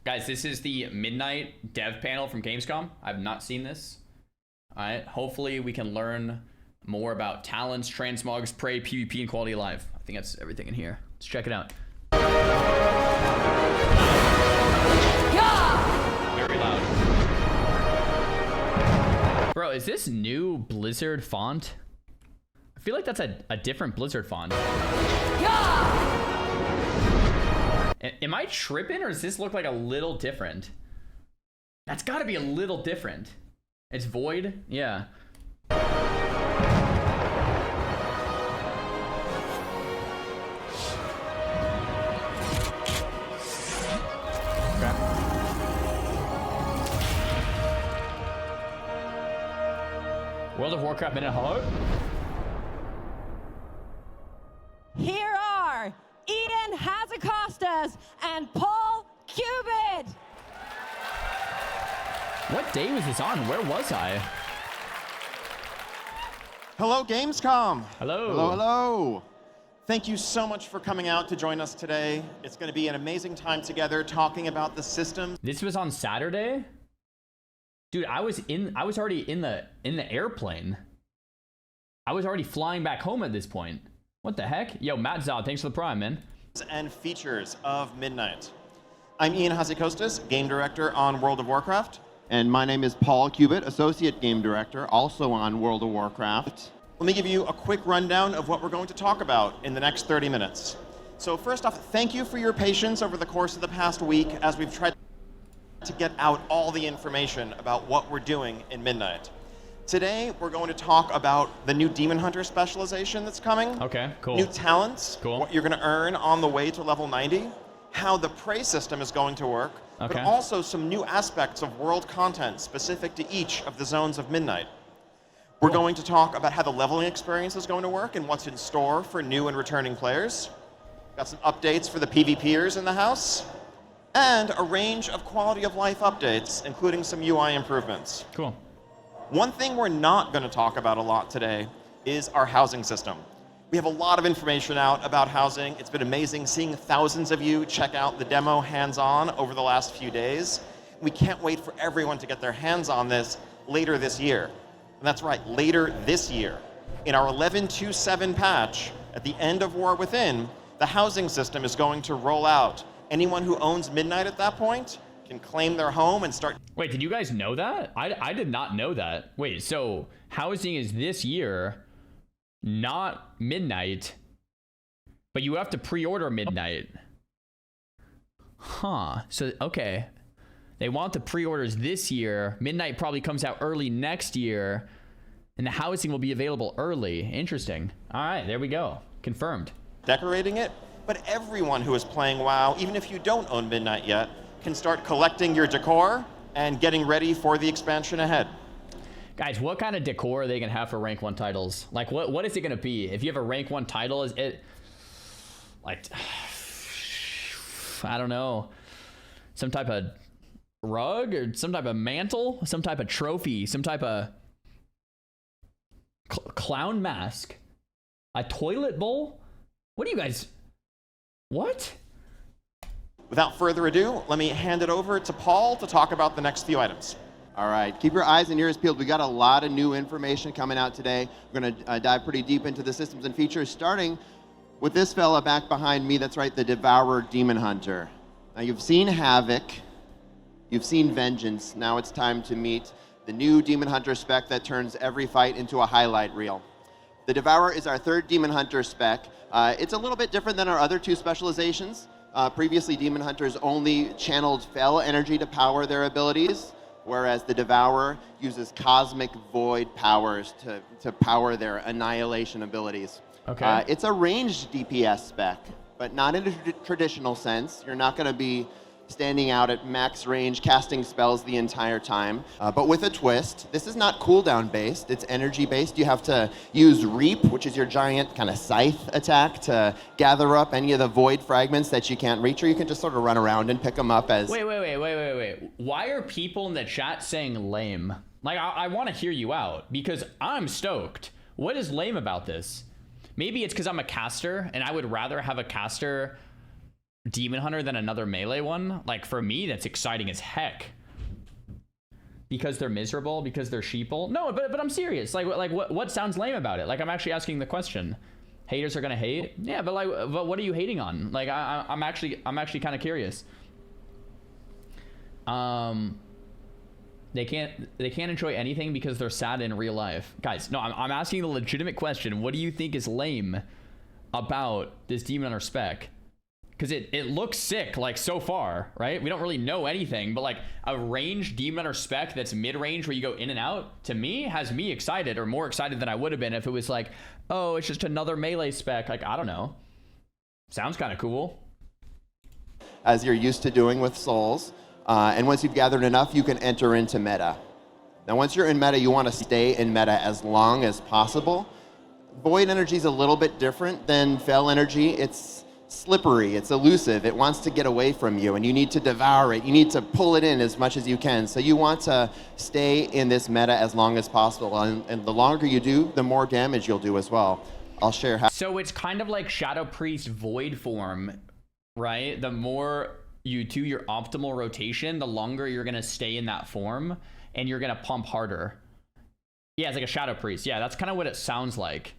Guys, this is the midnight dev panel from Gamescom. I've not seen this. All right, hopefully we can learn more about talents, transmogs, prey, PvP, and quality of life. I think that's everything in here. Let's check it out. Very loud. Bro, is this new Blizzard font? I feel like that's a different Blizzard font. Am I tripping, or does this look like a little different? That's got to be a little different. It's void? Yeah. Okay. World of Warcraft minute, hello? Here are Eden Hazakostas and Paul Cubit. What day was this on? Where was I? Hello, Gamescom. Hello. Hello, hello. Thank you so much for coming out to join us today. It's going to be an amazing time together talking about the system. This was on Saturday? Dude, I was already in the airplane. I was already flying back home at this point. What the heck? Yo, Matt Zod, thanks for the prime, man. And features of Midnight. I'm Ian Hazakostas, Game Director on World of Warcraft. And my name is Paul Cubit, Associate Game Director, also on World of Warcraft. Let me give you a quick rundown of what we're going to talk about in the next 30 minutes. So first off, thank you for your patience over the course of the past week as we've tried to get out all the information about what we're doing in Midnight. Today, we're going to talk about the new Demon Hunter specialization that's coming. Okay, cool. New talents, cool. What you're going to earn on the way to level 90, how the prey system is going to work, okay. but also some new aspects of world content specific to each of the zones of Midnight. We're going to talk about how the leveling experience is going to work and what's in store for new and returning players. Got some updates for the PvPers in the house, and a range of quality of life updates, including some UI improvements. Cool. One thing we're not going to talk about a lot today is our housing system. We have a lot of information out about housing. It's been amazing seeing thousands of you check out the demo hands-on over the last few days. We can't wait for everyone to get their hands on this later this year. And that's right, later this year. In our 11.2.7 patch, at the end of War Within, the housing system is going to roll out. Anyone who owns Midnight at that point can claim their home and start... Wait, did you guys know that? I did not know that. Wait, so housing is this year, not Midnight, but you have to pre-order Midnight. Huh. So, okay. They want the pre-orders this year. Midnight probably comes out early next year, and the housing will be available early. Interesting. All right, there we go. Confirmed. Decorating it, but everyone who is playing WoW, even if you don't own Midnight yet, can start collecting your decor and getting ready for the expansion ahead. Guys, what kind of decor are they gonna have for rank 1 titles? Like, what is it gonna be? If you have a rank 1 title, is it like, I don't know, some type of rug or some type of mantle, some type of trophy, some type of clown mask, a toilet bowl? What do you guys, what? Without further ado, let me hand it over to Paul to talk about the next few items. All right, keep your eyes and ears peeled. We got a lot of new information coming out today. We're going to dive pretty deep into the systems and features, starting with this fella back behind me. That's right, the Devourer Demon Hunter. Now, you've seen Havoc, you've seen Vengeance. Now it's time to meet the new Demon Hunter spec that turns every fight into a highlight reel. The Devourer is our third Demon Hunter spec. It's a little bit different than our other two specializations. Previously, Demon Hunters only channeled Fel energy to power their abilities, whereas the Devourer uses Cosmic Void powers to power their Annihilation abilities. Okay. It's a ranged DPS spec, but not in a traditional sense. You're not going to be standing out at max range, casting spells the entire time. But with a twist, this is not cooldown based, it's energy based. You have to use Reap, which is your giant kind of scythe attack, to gather up any of the void fragments that you can't reach, or you can just sort of run around and pick them up as... Wait. Why are people in the chat saying lame? Like, I want to hear you out, because I'm stoked. What is lame about this? Maybe it's because I'm a caster, and I would rather have a caster demon hunter than another melee one, like for me, that's exciting as heck. Because they're miserable, because they're sheeple. No, but I'm serious. Like what sounds lame about it? Like I'm actually asking the question. Haters are gonna hate. Yeah, but what are you hating on? Like I'm actually kind of curious. They can't enjoy anything because they're sad in real life. Guys, no, I'm asking the legitimate question. What do you think is lame about this demon hunter spec? Because it looks sick, like, so far, right? We don't really know anything, but, like, a ranged demon hunter spec that's mid-range where you go in and out, to me, has me excited, or more excited than I would have been if it was like, oh, it's just another melee spec. Like, I don't know. Sounds kind of cool. As you're used to doing with souls. And once you've gathered enough, you can enter into meta. Now, once you're in meta, you want to stay in meta as long as possible. Void energy is a little bit different than Fel energy. It's slippery, it's elusive, it wants to get away from you, and you need to devour it. You need to pull it in as much as you can. So you want to stay in this meta as long as possible, and the longer you do, the more damage you'll do as well. I'll share how. So it's kind of like Shadow Priest Void form, right? The more you do your optimal rotation, the longer you're going to stay in that form, and you're going to pump harder. Yeah, it's like a Shadow Priest. Yeah, that's kind of what it sounds like.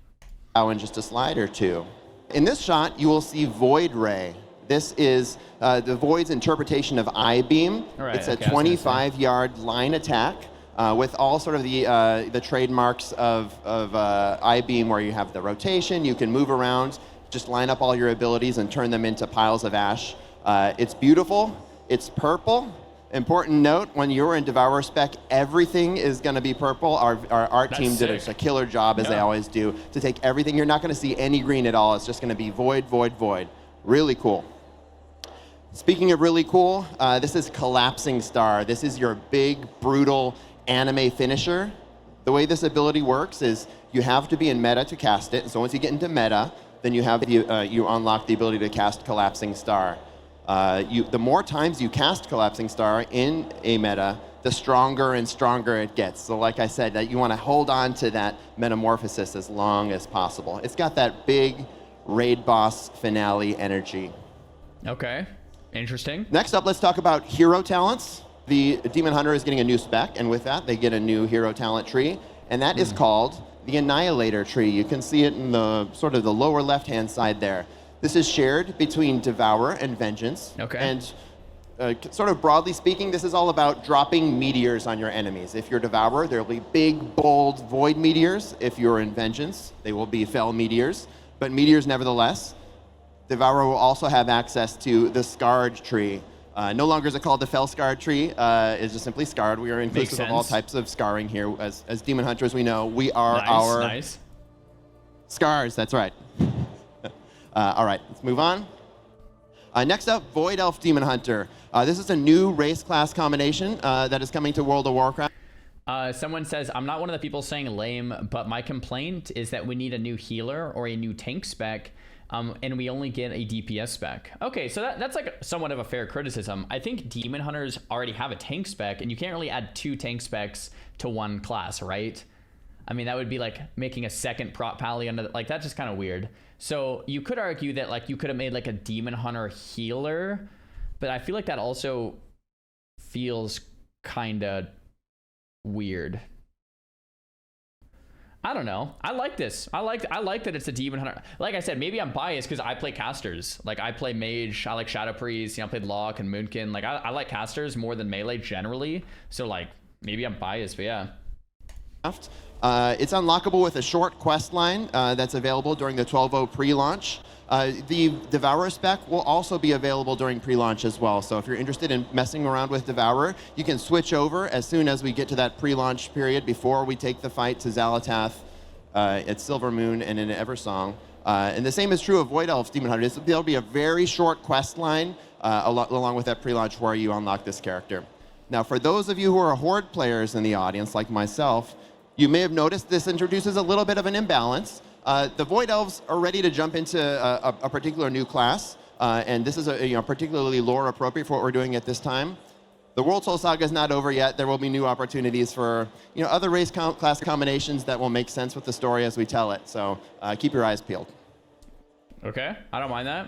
In just a slide or two. In this shot, you will see Void Ray. This is the Void's interpretation of I-Beam. Right, it's a 25-yard line attack with all sort of the trademarks of I-Beam, where you have the rotation, you can move around, just line up all your abilities and turn them into piles of ash. It's beautiful. It's purple. Important note, when you're in Devourer spec, everything is going to be purple. Our art team did a killer job, as they always do, to take everything. You're not going to see any green at all. It's just going to be void, void, void. Really cool. Speaking of really cool, this is Collapsing Star. This is your big, brutal anime finisher. The way this ability works is you have to be in meta to cast it. So once you get into meta, then you unlock the ability to cast Collapsing Star. The more times you cast Collapsing Star in a meta, the stronger and stronger it gets. So like I said, that you want to hold on to that metamorphosis as long as possible. It's got that big raid boss finale energy. Okay, interesting. Next up, let's talk about hero talents. The Demon Hunter is getting a new spec, and with that, they get a new hero talent tree, and that is called the Annihilator tree. You can see it in the sort of the lower left-hand side there. This is shared between Devourer and Vengeance. Okay. And sort of broadly speaking, this is all about dropping meteors on your enemies. If you're Devourer, there will be big, bold, void meteors. If you're in Vengeance, they will be Fel meteors, but meteors nevertheless. Devourer will also have access to the Scarred tree. No longer is it called the Fel Scarred tree. It's just simply Scarred. We are inclusive of all types of scarring here. As Demon Hunters, we know we are Scars. That's right. All right, let's move on. Next up, Void Elf Demon Hunter. This is a new race class combination that is coming to World of Warcraft. Someone says, I'm not one of the people saying lame, but my complaint is that we need a new healer or a new tank spec, and we only get a DPS spec. Okay, so that's like somewhat of a fair criticism. I think Demon Hunters already have a tank spec, and you can't really add 2 tank specs to one class, right? I mean, that would be like making a second prop pally under like that's just kind of weird. So you could argue that like you could have made like a Demon Hunter healer, but I feel like that also feels kind of weird. I don't know. I like this. I like that it's a Demon Hunter. Like I said, maybe I'm biased because I play casters. Like I play mage. I like Shadow Priest. I played Locke and Moonkin. Like I like casters more than melee generally. So like maybe I'm biased, but yeah. It's unlockable with a short quest line that's available during the 12.0 pre-launch. The Devourer spec will also be available during pre-launch as well. So if you're interested in messing around with Devourer, you can switch over as soon as we get to that pre-launch period before we take the fight to Xalatath at Silver Moon and in Eversong. And the same is true of Void Elf Demon Hunter. There'll be a very short quest line along with that pre-launch where you unlock this character. Now, for those of you who are Horde players in the audience, like myself, you may have noticed this introduces a little bit of an imbalance. The Void Elves are ready to jump into a particular new class, and this is particularly lore appropriate for what we're doing at this time. The World Soul Saga is not over yet. There will be new opportunities for other race class combinations that will make sense with the story as we tell it. So keep your eyes peeled. Okay, I don't mind that.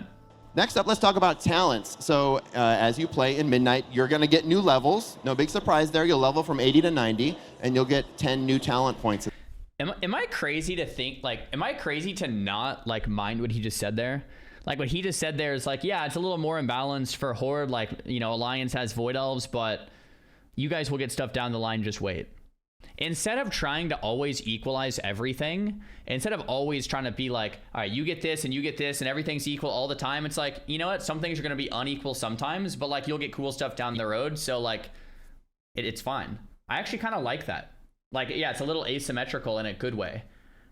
Next up, let's talk about talents. So as you play in Midnight, you're going to get new levels. No big surprise there. You'll level from 80 to 90, and you'll get 10 new talent points. Am I crazy to think, like, am I crazy to not, like, mind what he just said there? Like, what he just said there is, like, yeah, it's a little more imbalanced for Horde. Like, you know, Alliance has Void Elves, but you guys will get stuff down the line. Just wait. Instead of trying to always equalize everything, instead of always trying to be like, all right, you get this and you get this and everything's equal all the time, it's like, you know what? Some things are going to be unequal sometimes, but, like, you'll get cool stuff down the road. So, like, it's fine. I actually kind of like that. Like, yeah, it's a little asymmetrical in a good way.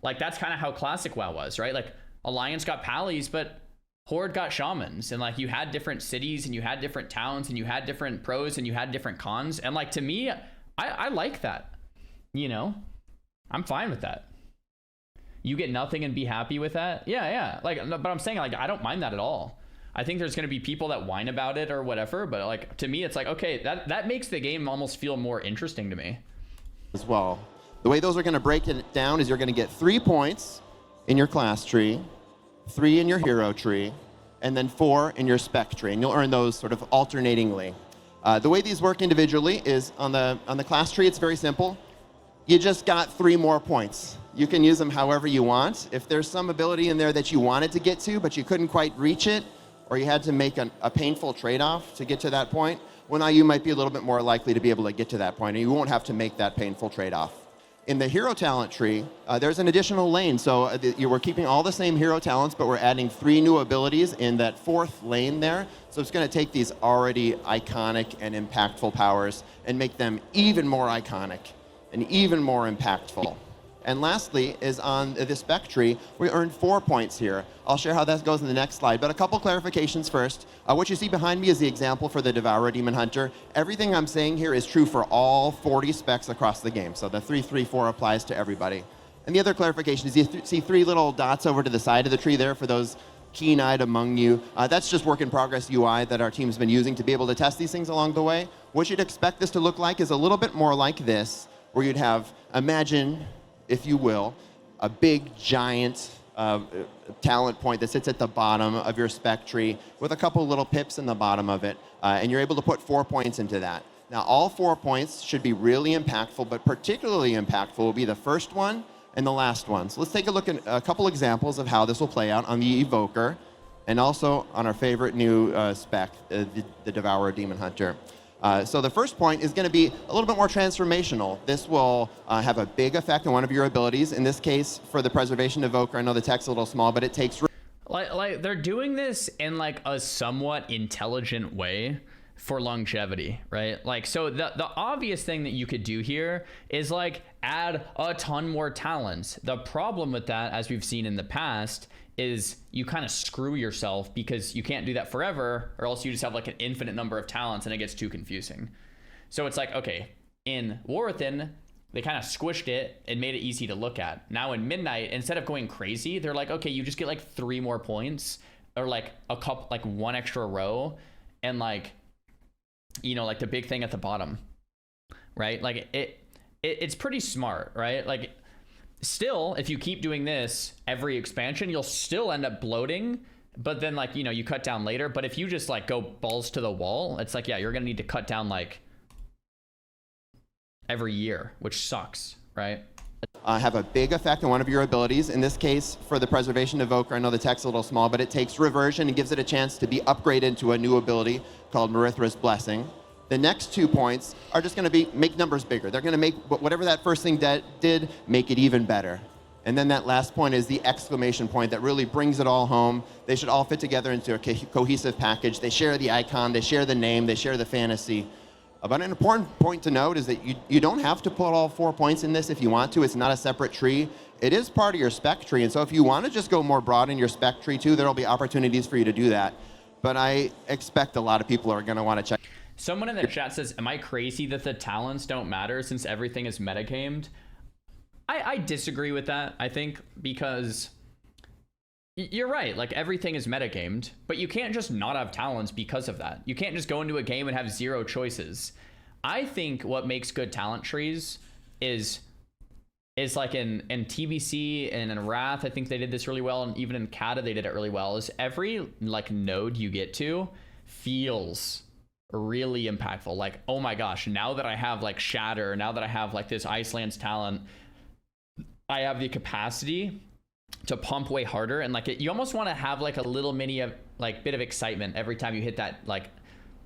Like, that's kind of how classic WoW was, right? Like, Alliance got Pallies, but Horde got Shamans. And, like, you had different cities and you had different towns and you had different pros and you had different cons. And, like, to me, I like that. You know, I'm fine with that. You get nothing and be happy with that. Yeah. Like, but I'm saying, like, I don't mind that at all. I think there's going to be people that whine about it or whatever. But, like, to me, it's like, okay, that makes the game almost feel more interesting to me. As well. The way those are going to break it down is you're going to get 3 points in your class tree, 3 in your hero tree, and then 4 in your spec tree. And you'll earn those sort of alternatingly. The way these work individually is on the class tree, it's very simple. You just got 3 more points. You can use them however you want. If there's some ability in there that you wanted to get to, but you couldn't quite reach it, or you had to make a painful trade-off to get to that point, well, now you might be a little bit more likely to be able to get to that point, and you won't have to make that painful trade-off. In the hero talent tree, there's an additional lane. So we're keeping all the same hero talents, but we're adding 3 new abilities in that 4th lane there. So it's going to take these already iconic and impactful powers and make them even more iconic and even more impactful. And lastly is on the spec tree, we earned 4 points here. I'll share how that goes in the next slide, but a couple clarifications first. What you see behind me is the example for the Devourer Demon Hunter. Everything I'm saying here is true for all 40 specs across the game, so the 334 applies to everybody. And the other clarification is you see 3 little dots over to the side of the tree there for those keen-eyed among you. That's just work in progress UI that our team's been using to be able to test these things along the way. What you'd expect this to look like is a little bit more like this, where you'd have, imagine, if you will, a big giant talent point that sits at the bottom of your spec tree with a couple little pips in the bottom of it, and you're able to put 4 points into that. Now, all 4 points should be really impactful, but particularly impactful will be the first one and the last one. So let's take a look at a couple examples of how this will play out on the Evoker, and also on our favorite new spec, the Devourer Demon Hunter. So the first point is going to be a little bit more transformational. This will have a big effect on one of your abilities. In this case, for the Preservation Evoker, I know the text's a little small, but it takes... Like they're doing this in, like, a somewhat intelligent way for longevity, right? Like, so the obvious thing that you could do here is, like, add a ton more talents. The problem with that, as we've seen in the past, is you kind of screw yourself because you can't do that forever, or else you just have, like, an infinite number of talents and it gets too confusing. So it's like, okay, in War Within, they kind of squished it and made it easy to look at. Now in Midnight, instead of going crazy, they're like, okay, you just get, like, 3 more points, or, like, a couple, like, 1 extra row, and, like, you know, like the big thing at the bottom, right? Like, it's pretty smart, right? Like, still, if you keep doing this every expansion, you'll still end up bloating, but then, like, you know, you cut down later. But if you just, like, go balls to the wall, it's like, yeah, you're gonna need to cut down, like, every year, which sucks, right? Have a big effect on one of your abilities. In this case, for the Preservation Evoker, I know the text's a little small, but it takes reversion and gives it a chance to be upgraded to a new ability called Marithra's Blessing. The next 2 points are just going to make numbers bigger. They're going to make whatever that first thing did, make it even better. And then that last point is the exclamation point that really brings it all home. They should all fit together into a cohesive package. They share the icon, they share the name, they share the fantasy. But an important point to note is that you don't have to put all 4 points in this if you want to. It's not a separate tree. It is part of your spec tree. And so if you want to just go more broad in your spec tree too, there will be opportunities for you to do that. But I expect a lot of people are going to want to check. Someone in the chat says, am I crazy that the talents don't matter since everything is metagamed? I disagree with that, I think, because you're right. Like, everything is metagamed, but you can't just not have talents because of that. You can't just go into a game and have 0 choices. I think what makes good talent trees is is like in TBC and in Wrath, I think they did this really well, and even in Kata they did it really well, is every like node you get to feels really impactful. Like, oh my gosh, now that I have like Shatter, now that I have like this Iceland's talent, I have the capacity to pump way harder. And like you almost want to have like a little mini of like bit of excitement every time you hit that, like,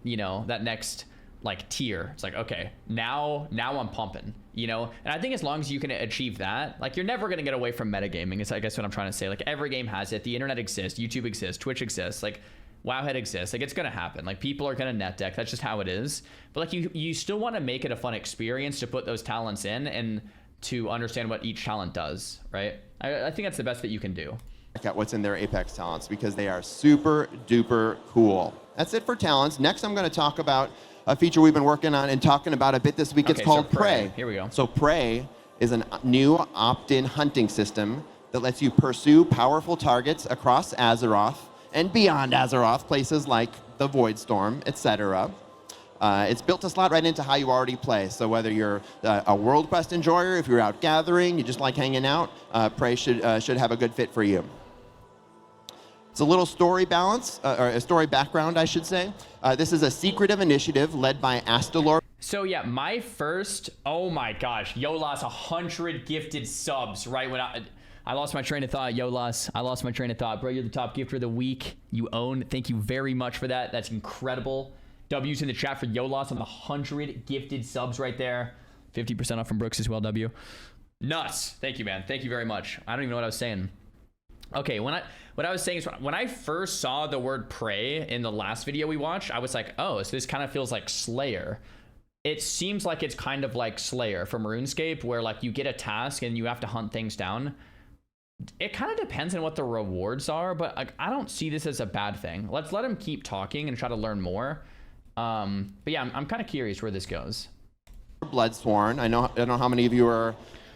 you know, that next like tier. It's like, okay, now I'm pumping, you know. And I think as long as you can achieve that, like, you're never going to get away from metagaming. It's, I guess, what I'm trying to say. Like, every game has it. The internet exists, YouTube exists, Twitch exists, like Wowhead exists. Like, it's gonna happen. Like, people are gonna net deck. That's just how it is. But like, you still want to make it a fun experience to put those talents in and to understand what each talent does, right? I think that's the best that you can do. Check out what's in their Apex talents, because they are super duper cool. That's it for talents. Next, I'm going to talk about a feature we've been working on and talking about a bit this week. It's called Prey. Here we go. So Prey is a new opt-in hunting system that lets you pursue powerful targets across Azeroth and beyond Azeroth, places like the Void Storm, etc. It's built to slot right into how you already play. So whether you're a World Quest enjoyer, if you're out gathering, you just like hanging out, Prey should have a good fit for you. It's a little story balance, or a story background, I should say. This is a secretive initiative led by Astalor. So yeah, my first, oh my gosh, Yolas 100 gifted subs right when I lost my train of thought. Yolas, I lost my train of thought. Bro, you're the top gifter of the week. You own. Thank you very much for that. That's incredible. W's in the chat for Yolas on the 100 gifted subs right there. 50% off from Brooks as well, W. Nuts. Thank you, man. Thank you very much. I don't even know what I was saying. Okay, what I was saying is, when I first saw the word Prey in the last video we watched, I was like, oh, so this kind of feels like Slayer. It seems like it's kind of like Slayer from RuneScape, where like you get a task and you have to hunt things down. It kind of depends on what the rewards are, but like, I don't see this as a bad thing. Let's let him keep talking and try to learn more. But yeah, I'm kind of curious where this goes. Bloodsworn. I don't know how many of you are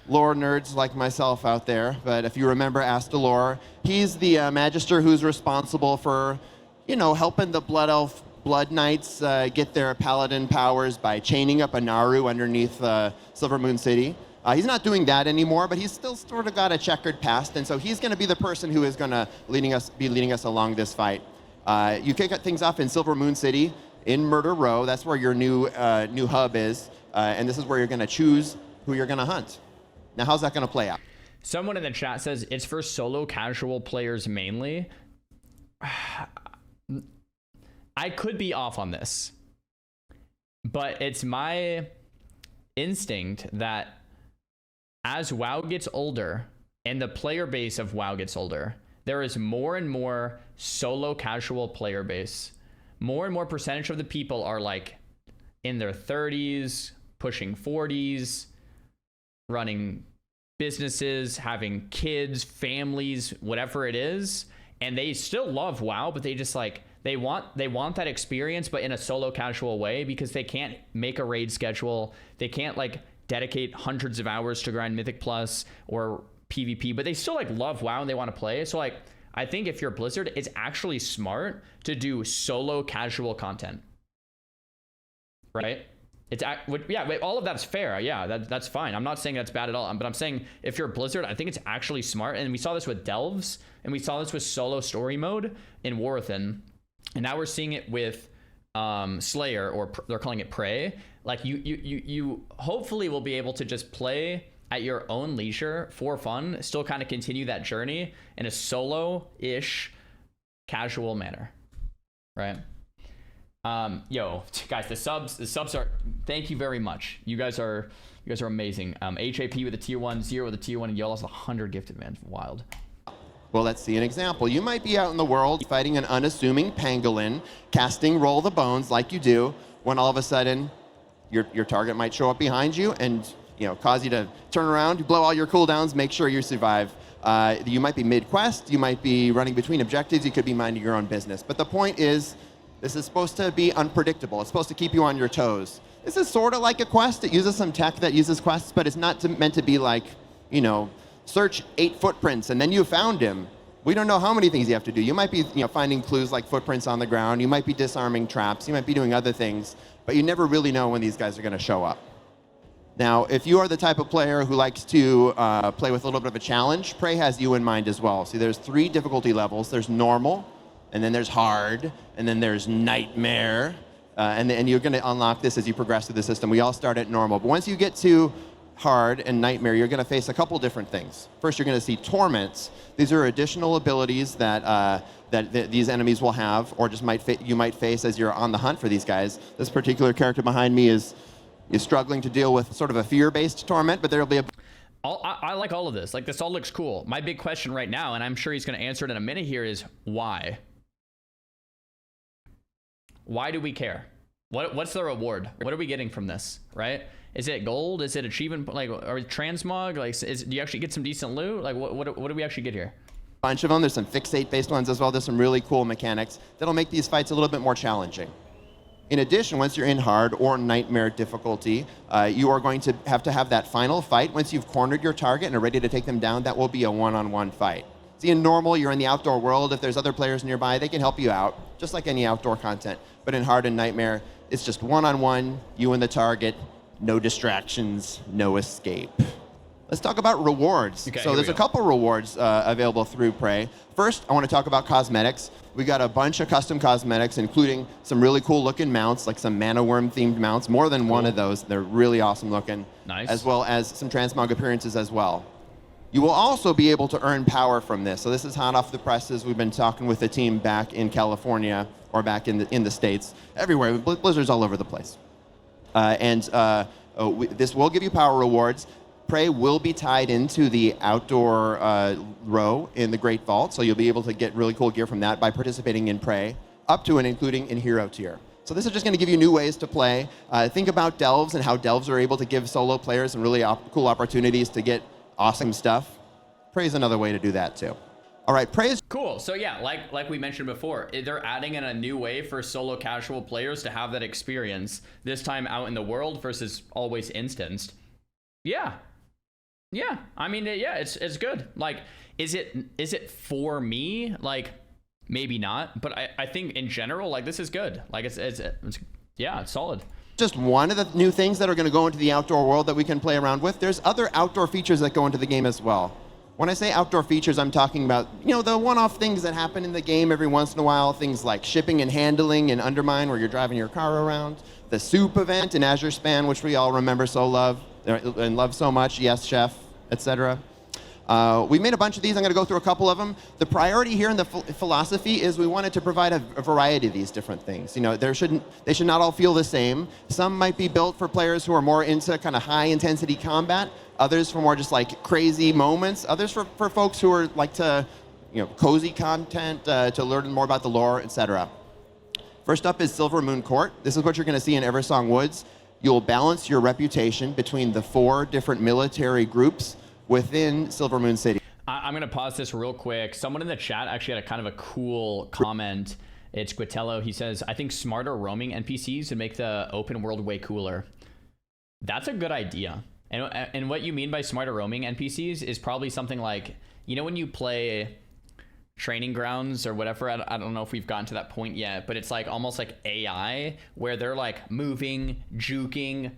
lore nerds like myself out there, but if you remember Astalor, he's the magister who's responsible for, you know, helping the Blood Elf Blood Knights get their paladin powers by chaining up a Naru underneath Silver Moon City. He's not doing that anymore, but he's still sort of got a checkered past, and so he's going to be the person who is going to be leading us along this fight. You kick things off in Silver Moon City, in Murder Row. That's where your new hub is, and this is where you're going to choose who you're going to hunt. Now, how's that going to play out? Someone in the chat says it's for solo casual players mainly. I could be off on this, but it's my instinct that as WoW gets older and the player base of WoW gets older, there is more and more solo casual player base. More and more percentage of the people are like in their 30s, pushing 40s, running businesses, having kids, families, whatever it is, and they still love WoW, but they just like they want that experience, but in a solo casual way, because they can't make a raid schedule, they can't like dedicate hundreds of hours to grind Mythic Plus or PvP, but they still like love WoW and they want to play. So like, I think if you're Blizzard, it's actually smart to do solo casual content, right? It's yeah, all of that's fair. Yeah, that's fine. I'm not saying that's bad at all. But I'm saying if you're Blizzard, I think it's actually smart. And we saw this with Delves, and we saw this with solo story mode in Warathan, and now we're seeing it with Slayer, or they're calling it Prey. Like you hopefully will be able to just play at your own leisure for fun, still kind of continue that journey in a solo-ish casual manner, right? Yo, guys, the subs are, thank you very much. You guys are amazing. HAP with a tier 1, 0 with a tier 1, and Yolas 100 gifted, man. Wild. Well, let's see an example. You might be out in the world fighting an unassuming pangolin, casting Roll the Bones like you do, when all of a sudden your target might show up behind you and, you know, cause you to turn around, you blow all your cooldowns, make sure you survive. You might be mid-quest, you might be running between objectives, you could be minding your own business. But the point is, this is supposed to be unpredictable. It's supposed to keep you on your toes. This is sort of like a quest. It uses some tech that uses quests, but it's not meant to be like, you know, search 8 footprints and then you found him. We don't know how many things you have to do. You might be, you know, finding clues like footprints on the ground. You might be disarming traps. You might be doing other things, but you never really know when these guys are going to show up. Now, if you are the type of player who likes to play with a little bit of a challenge, Prey has you in mind as well. See, there's 3 difficulty levels. There's normal, and then there's hard, and then there's nightmare. And you're going to unlock this as you progress through the system. We all start at normal. But once you get to hard and nightmare, you're going to face a couple different things. First, you're going to see torments. These are additional abilities that these enemies will have, or just you might face as you're on the hunt for these guys. This particular character behind me is struggling to deal with sort of a fear-based torment, but there'll be a... I like all of this. Like, this all looks cool. My big question right now, and I'm sure he's going to answer it in a minute here, is why? Why do we care? What's the reward? What are we getting from this, right? Is it gold? Is it achievement, like, or transmog? Like, do you actually get some decent loot? Like, what do we actually get here? Bunch of them. There's some fixate-based ones as well. There's some really cool mechanics that'll make these fights a little bit more challenging. In addition, once you're in hard or nightmare difficulty, you are going to have that final fight. Once you've cornered your target and are ready to take them down, that will be a one-on-one fight. See, in normal, you're in the outdoor world. If there's other players nearby, they can help you out, just like any outdoor content. But in hard and nightmare, it's just one-on-one, you and the target, no distractions, no escape. Let's talk about rewards. Okay, so there's a couple rewards available through Prey. First, I want to talk about cosmetics. We got a bunch of custom cosmetics, including some really cool looking mounts, like some Mana Worm themed mounts, more than one of those. They're really awesome looking. Nice. As well as some Transmog appearances as well. You will also be able to earn power from this. So this is hot off the presses. We've been talking with the team back in California, or back in the States, everywhere. Blizzard's all over the place. This will give you power rewards. Prey will be tied into the outdoor row in the Great Vault, so you'll be able to get really cool gear from that by participating in Prey, up to and including in Hero Tier. So this is just going to give you new ways to play. Think about delves and how delves are able to give solo players some really cool opportunities to get awesome stuff. Prey is another way to do that too. All right, Prey is cool. So yeah, like we mentioned before, they're adding in a new way for solo casual players to have that experience, this time out in the world versus always instanced. Yeah. I mean, yeah, it's good. Like, is it for me? Like, maybe not, but I think in general, like, this is good. Like, it's solid. Just one of the new things that are going to go into the outdoor world that we can play around with. There's other outdoor features that go into the game as well. When I say outdoor features, I'm talking about, the one-off things that happen in the game every once in a while, things like shipping and handling in Undermine, where you're driving your car around, the soup event in Azure Span, which we all remember and love so much, yes, chef, etc. We made a bunch of these. I'm going to go through a couple of them. The priority here in the philosophy is we wanted to provide a variety of these different things. They should not all feel the same. Some might be built for players who are more into kind of high-intensity combat. Others for more just like crazy moments. Others for folks who are like to, cozy content, to learn more about the lore, etc. First up is Silver Moon Court. This is what you're going to see in Eversong Woods. You'll balance your reputation between the 4 different military groups within Silver Moon City. I'm going to pause this real quick. Someone in the chat actually had a kind of a cool comment. It's Guitello. He says, I think smarter roaming NPCs would make the open world way cooler. That's a good idea. And what you mean by smarter roaming NPCs is probably something like, when you play Training Grounds or whatever, I don't know if we've gotten to that point yet, but it's like almost like AI, where they're like moving, juking,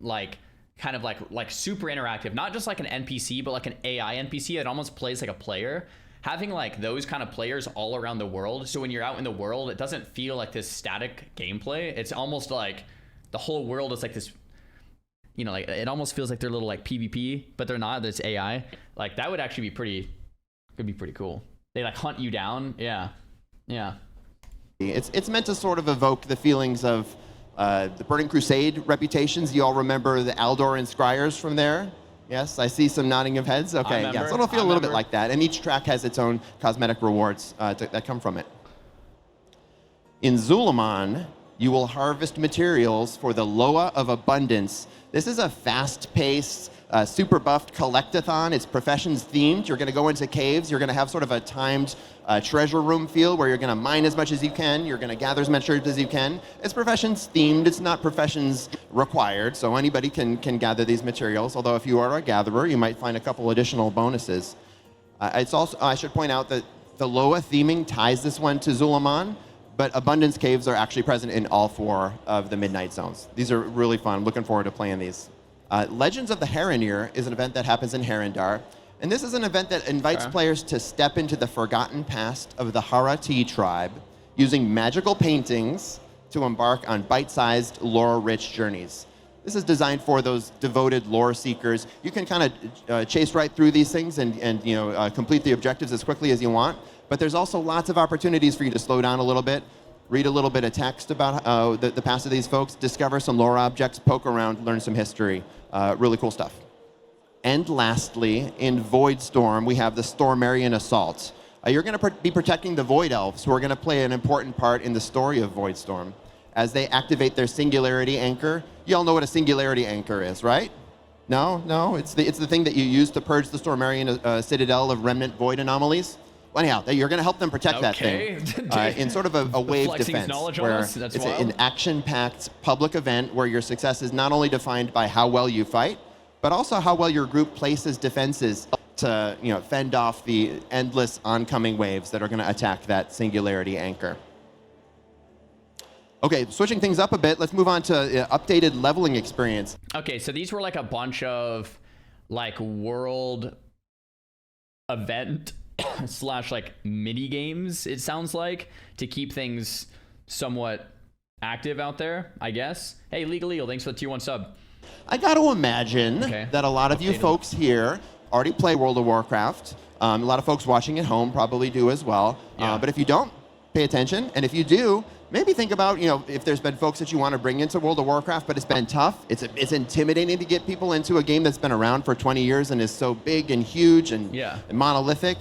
like kind of like super interactive, not just like an NPC, but like an AI NPC that almost plays like a player. Having like those kind of players all around the world, so when you're out in the world, it doesn't feel like this static gameplay. It's almost like the whole world is like this, like it almost feels like they're little like PvP, but they're not. It's AI. Like that would actually be pretty cool. They like hunt you down. Yeah. It's meant to sort of evoke the feelings of the Burning Crusade reputations. You all remember the Aldor and Scryers from there? Yes, I see some nodding of heads. Okay, yeah, so it'll feel a little bit like that. And each track has its own cosmetic rewards that come from it. In Zulaman, you will harvest materials for the Loa of Abundance. This is a fast-paced, super buffed collectathon. It's professions themed. You're going to go into caves. You're going to have sort of a timed treasure room feel where you're going to mine as much as you can. You're going to gather as much treasure as you can. It's professions themed. It's not professions required, so anybody can gather these materials. Although if you are a gatherer, you might find a couple additional bonuses. It's also, I should point out that the Loa theming ties this one to Zulaman, but Abundance Caves are actually present in all 4 of the Midnight Zones. These are really fun. Looking forward to playing these. Legends of the Heronir is an event that happens in Herondar. And this is an event that invites players to step into the forgotten past of the Harati tribe using magical paintings to embark on bite-sized, lore-rich journeys. This is designed for those devoted lore seekers. You can kind of chase right through these things and complete the objectives as quickly as you want. But there's also lots of opportunities for you to slow down a little bit, read a little bit of text about the past of these folks, discover some lore objects, poke around, learn some history. Really cool stuff. And lastly, in Voidstorm, we have the Stormarian Assault. You're going to be protecting the Void Elves, who are going to play an important part in the story of Voidstorm. As they activate their Singularity Anchor, you all know what a Singularity Anchor is, right? No? It's the thing that you use to purge the Stormarian Citadel of remnant void anomalies. Well, anyhow, you're going to help them protect that thing in sort of a wave defense, where it's an action-packed public event where your success is not only defined by how well you fight, but also how well your group places defenses to fend off the endless oncoming waves that are going to attack that Singularity Anchor. Okay, switching things up a bit, let's move on to updated leveling experience. Okay, so these were like a bunch of like world event slash like mini games, it sounds like, to keep things somewhat active out there, I guess. Hey, Legal, thanks for the tier 1 sub. I got to imagine that a lot of you folks here already play World of Warcraft. A lot of folks watching at home probably do as well. But if you don't, pay attention. And if you do, maybe think about, if there's been folks that you want to bring into World of Warcraft, but it's been tough. It's intimidating to get people into a game that's been around for 20 years and is so big and huge and monolithic.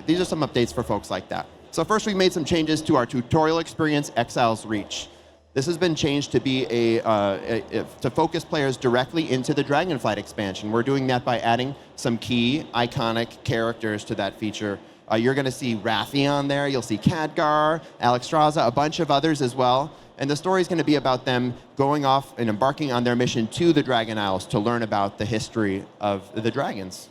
These are some updates for folks like that. So first, we made some changes to our tutorial experience, Exile's Reach. This has been changed to be to focus players directly into the Dragonflight expansion. We're doing that by adding some key iconic characters to that feature. You're going to see Wrathion there. You'll see Khadgar, Alexstrasza, a bunch of others as well. And the story is going to be about them going off and embarking on their mission to the Dragon Isles to learn about the history of the dragons.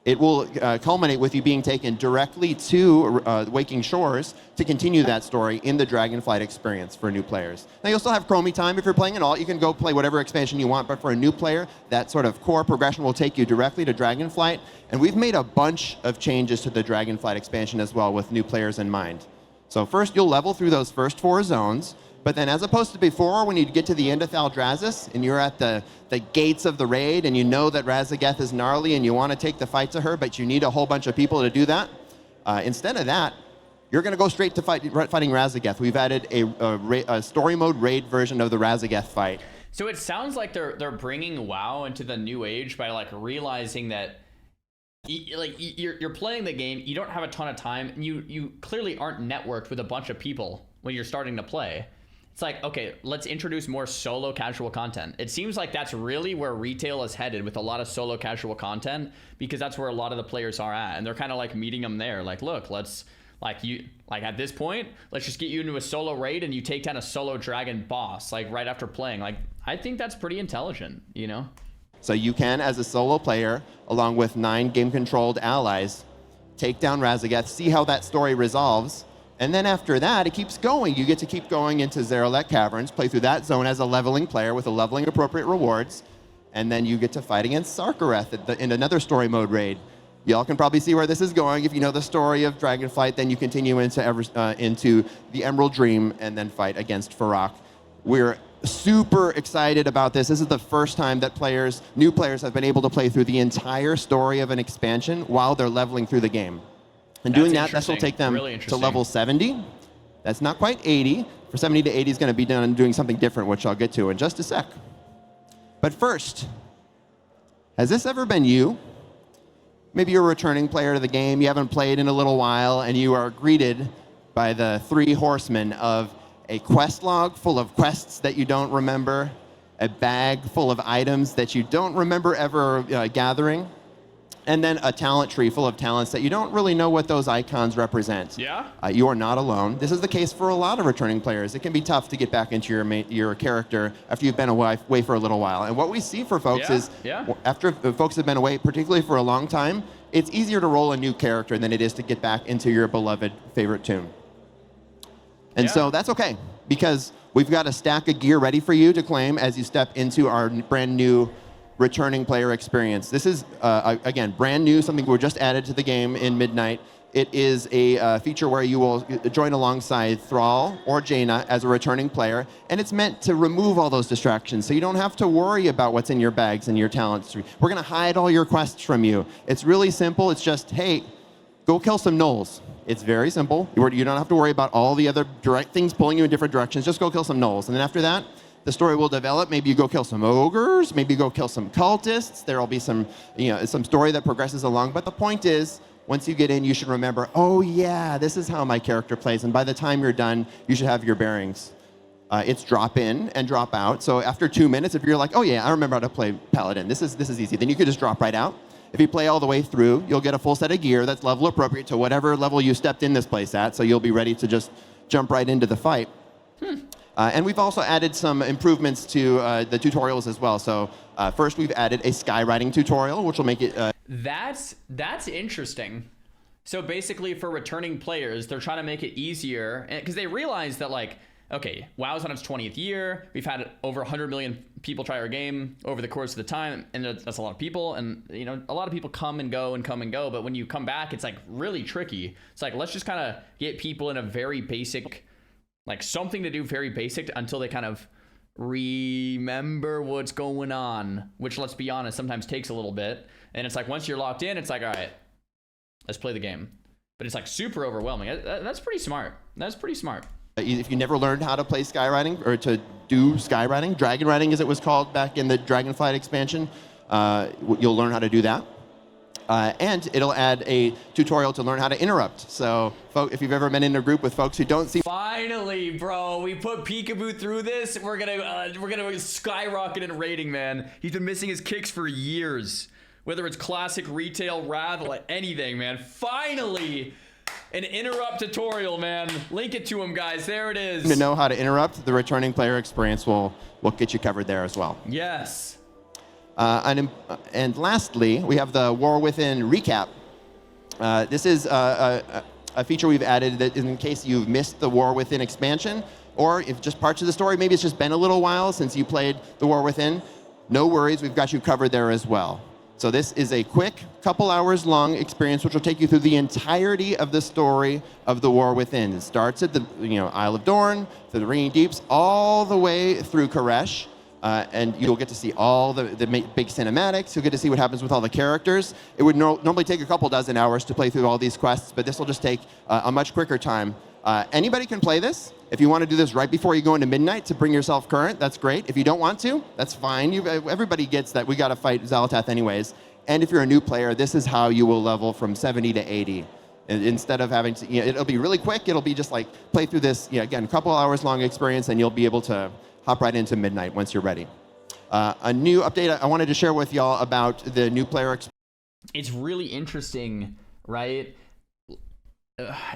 It will culminate with you being taken directly to Waking Shores to continue that story in the Dragonflight experience for new players. Now, you'll still have Chromie time if you're playing an alt. You can go play whatever expansion you want, but for a new player, that sort of core progression will take you directly to Dragonflight. And we've made a bunch of changes to the Dragonflight expansion as well with new players in mind. So first, you'll level through those first 4 zones. But then as opposed to before, when you get to the end of Thaldraszus and you're at the gates of the raid and you know that Razageth is gnarly and you want to take the fight to her, but you need a whole bunch of people to do that, instead of that, you're going to go straight to fighting Razageth. We've added a story mode raid version of the Razageth fight. So it sounds like they're bringing WoW into the new age by like realizing that you're playing the game, you don't have a ton of time, and you clearly aren't networked with a bunch of people when you're starting to play. It's like, okay, let's introduce more solo casual content. It seems like that's really where retail is headed, with a lot of solo casual content, because that's where a lot of the players are at, and they're kind of like meeting them there. Like, look, let's at this point, let's just get you into a solo raid and you take down a solo dragon boss like right after playing. Like, I think that's pretty intelligent, So you can, as a solo player, along with 9 game-controlled allies, take down Razageth, see how that story resolves. And then after that, it keeps going. You get to keep going into Zeralek Caverns, play through that zone as a leveling player with the leveling appropriate rewards, and then you get to fight against Sarkareth in another story mode raid. Y'all can probably see where this is going. If you know the story of Dragonflight, then you continue into the Emerald Dream and then fight against Farak. We're super excited about this. This is the first time that new players have been able to play through the entire story of an expansion while they're leveling through the game. And doing that, this will take them to level 70. That's not quite 80. For 70 to 80 is going to be done doing something different, which I'll get to in just a sec. But first, has this ever been you? Maybe you're a returning player to the game, you haven't played in a little while, and you are greeted by the 3 horsemen of a quest log full of quests that you don't remember, a bag full of items that you don't remember ever gathering, and then a talent tree full of talents that you don't really know what those icons represent. Yeah? You are not alone. This is the case for a lot of returning players. It can be tough to get back into your character after you've been away for a little while. And what we see for folks is, after folks have been away, particularly for a long time, it's easier to roll a new character than it is to get back into your beloved favorite tune. And so that's okay, because we've got a stack of gear ready for you to claim as you step into our brand new returning player experience. This is, again, brand new, something we just added to the game in Midnight. It is a feature where you will join alongside Thrall or Jaina as a returning player, and it's meant to remove all those distractions, so you don't have to worry about what's in your bags and your talents. We're going to hide all your quests from you. It's really simple. It's just, hey, go kill some gnolls. It's very simple. You don't have to worry about all the other direct things pulling you in different directions. Just go kill some gnolls, and then after that, the story will develop. Maybe you go kill some ogres. Maybe you go kill some cultists. There will be some story that progresses along. But the point is, once you get in, you should remember, oh yeah, this is how my character plays. And by the time you're done, you should have your bearings. It's drop in and drop out. So after 2 minutes, if you're like, oh yeah, I remember how to play Paladin. This is easy. Then you could just drop right out. If you play all the way through, you'll get a full set of gear that's level appropriate to whatever level you stepped in this place at. So you'll be ready to just jump right into the fight. And we've also added some improvements to the tutorials as well. So first, we've added a skywriting tutorial, which will make it... That's interesting. So basically, for returning players, they're trying to make it easier, because they realize that, like, okay, WoW's on its 20th year. We've had over 100 million people try our game over the course of the time, and that's a lot of people. And a lot of people come and go. But when you come back, it's like really tricky. It's like, let's just kind of get people in a very basic, like something to do very basic until they kind of remember what's going on, which, let's be honest, sometimes takes a little bit. And it's like, once you're locked in, it's like, all right, let's play the game. But it's like super overwhelming. That's pretty smart. That's pretty smart. If you never learned how to play skywriting, or to do skywriting, dragon writing as it was called back in the Dragonflight expansion, you'll learn how to do that. And it'll add a tutorial to learn how to interrupt. So if you've ever been in a group with folks who don't see... Finally, bro, we put Peekaboo through this. We're gonna skyrocket in rating, man. He's been missing his kicks for years. Whether it's classic, retail, Wrath, anything, man. Finally, an interrupt tutorial, man. Link it to him, guys. There it is. To know how to interrupt, the returning player experience will get you covered there as well. Yes. And lastly, we have the War Within recap. This is a feature we've added that is in case you've missed the War Within expansion, or if just parts of the story, maybe it's just been a little while since you played the War Within. No worries, we've got you covered there as well. So this is a quick, couple hours long experience which will take you through the entirety of the story of the War Within. It starts at the Isle of Dorne, through the Ringing Deeps, all the way through Koresh. And you'll get to see all the big cinematics. You'll get to see what happens with all the characters. It would normally take a couple dozen hours to play through all these quests, but this will just take a much quicker time. Anybody can play this. If you want to do this right before you go into midnight to bring yourself current, that's great. If you don't want to, that's fine. Everybody gets that. We got to fight Xal'atath anyways. And if you're a new player, this is how you will level from 70 to 80. Instead of having to, it'll be really quick. It'll be just like play through this, again, a couple hours long experience, and you'll be able to hop right into midnight once you're ready. A new update I wanted to share with y'all about the new player experience. It's really interesting, right?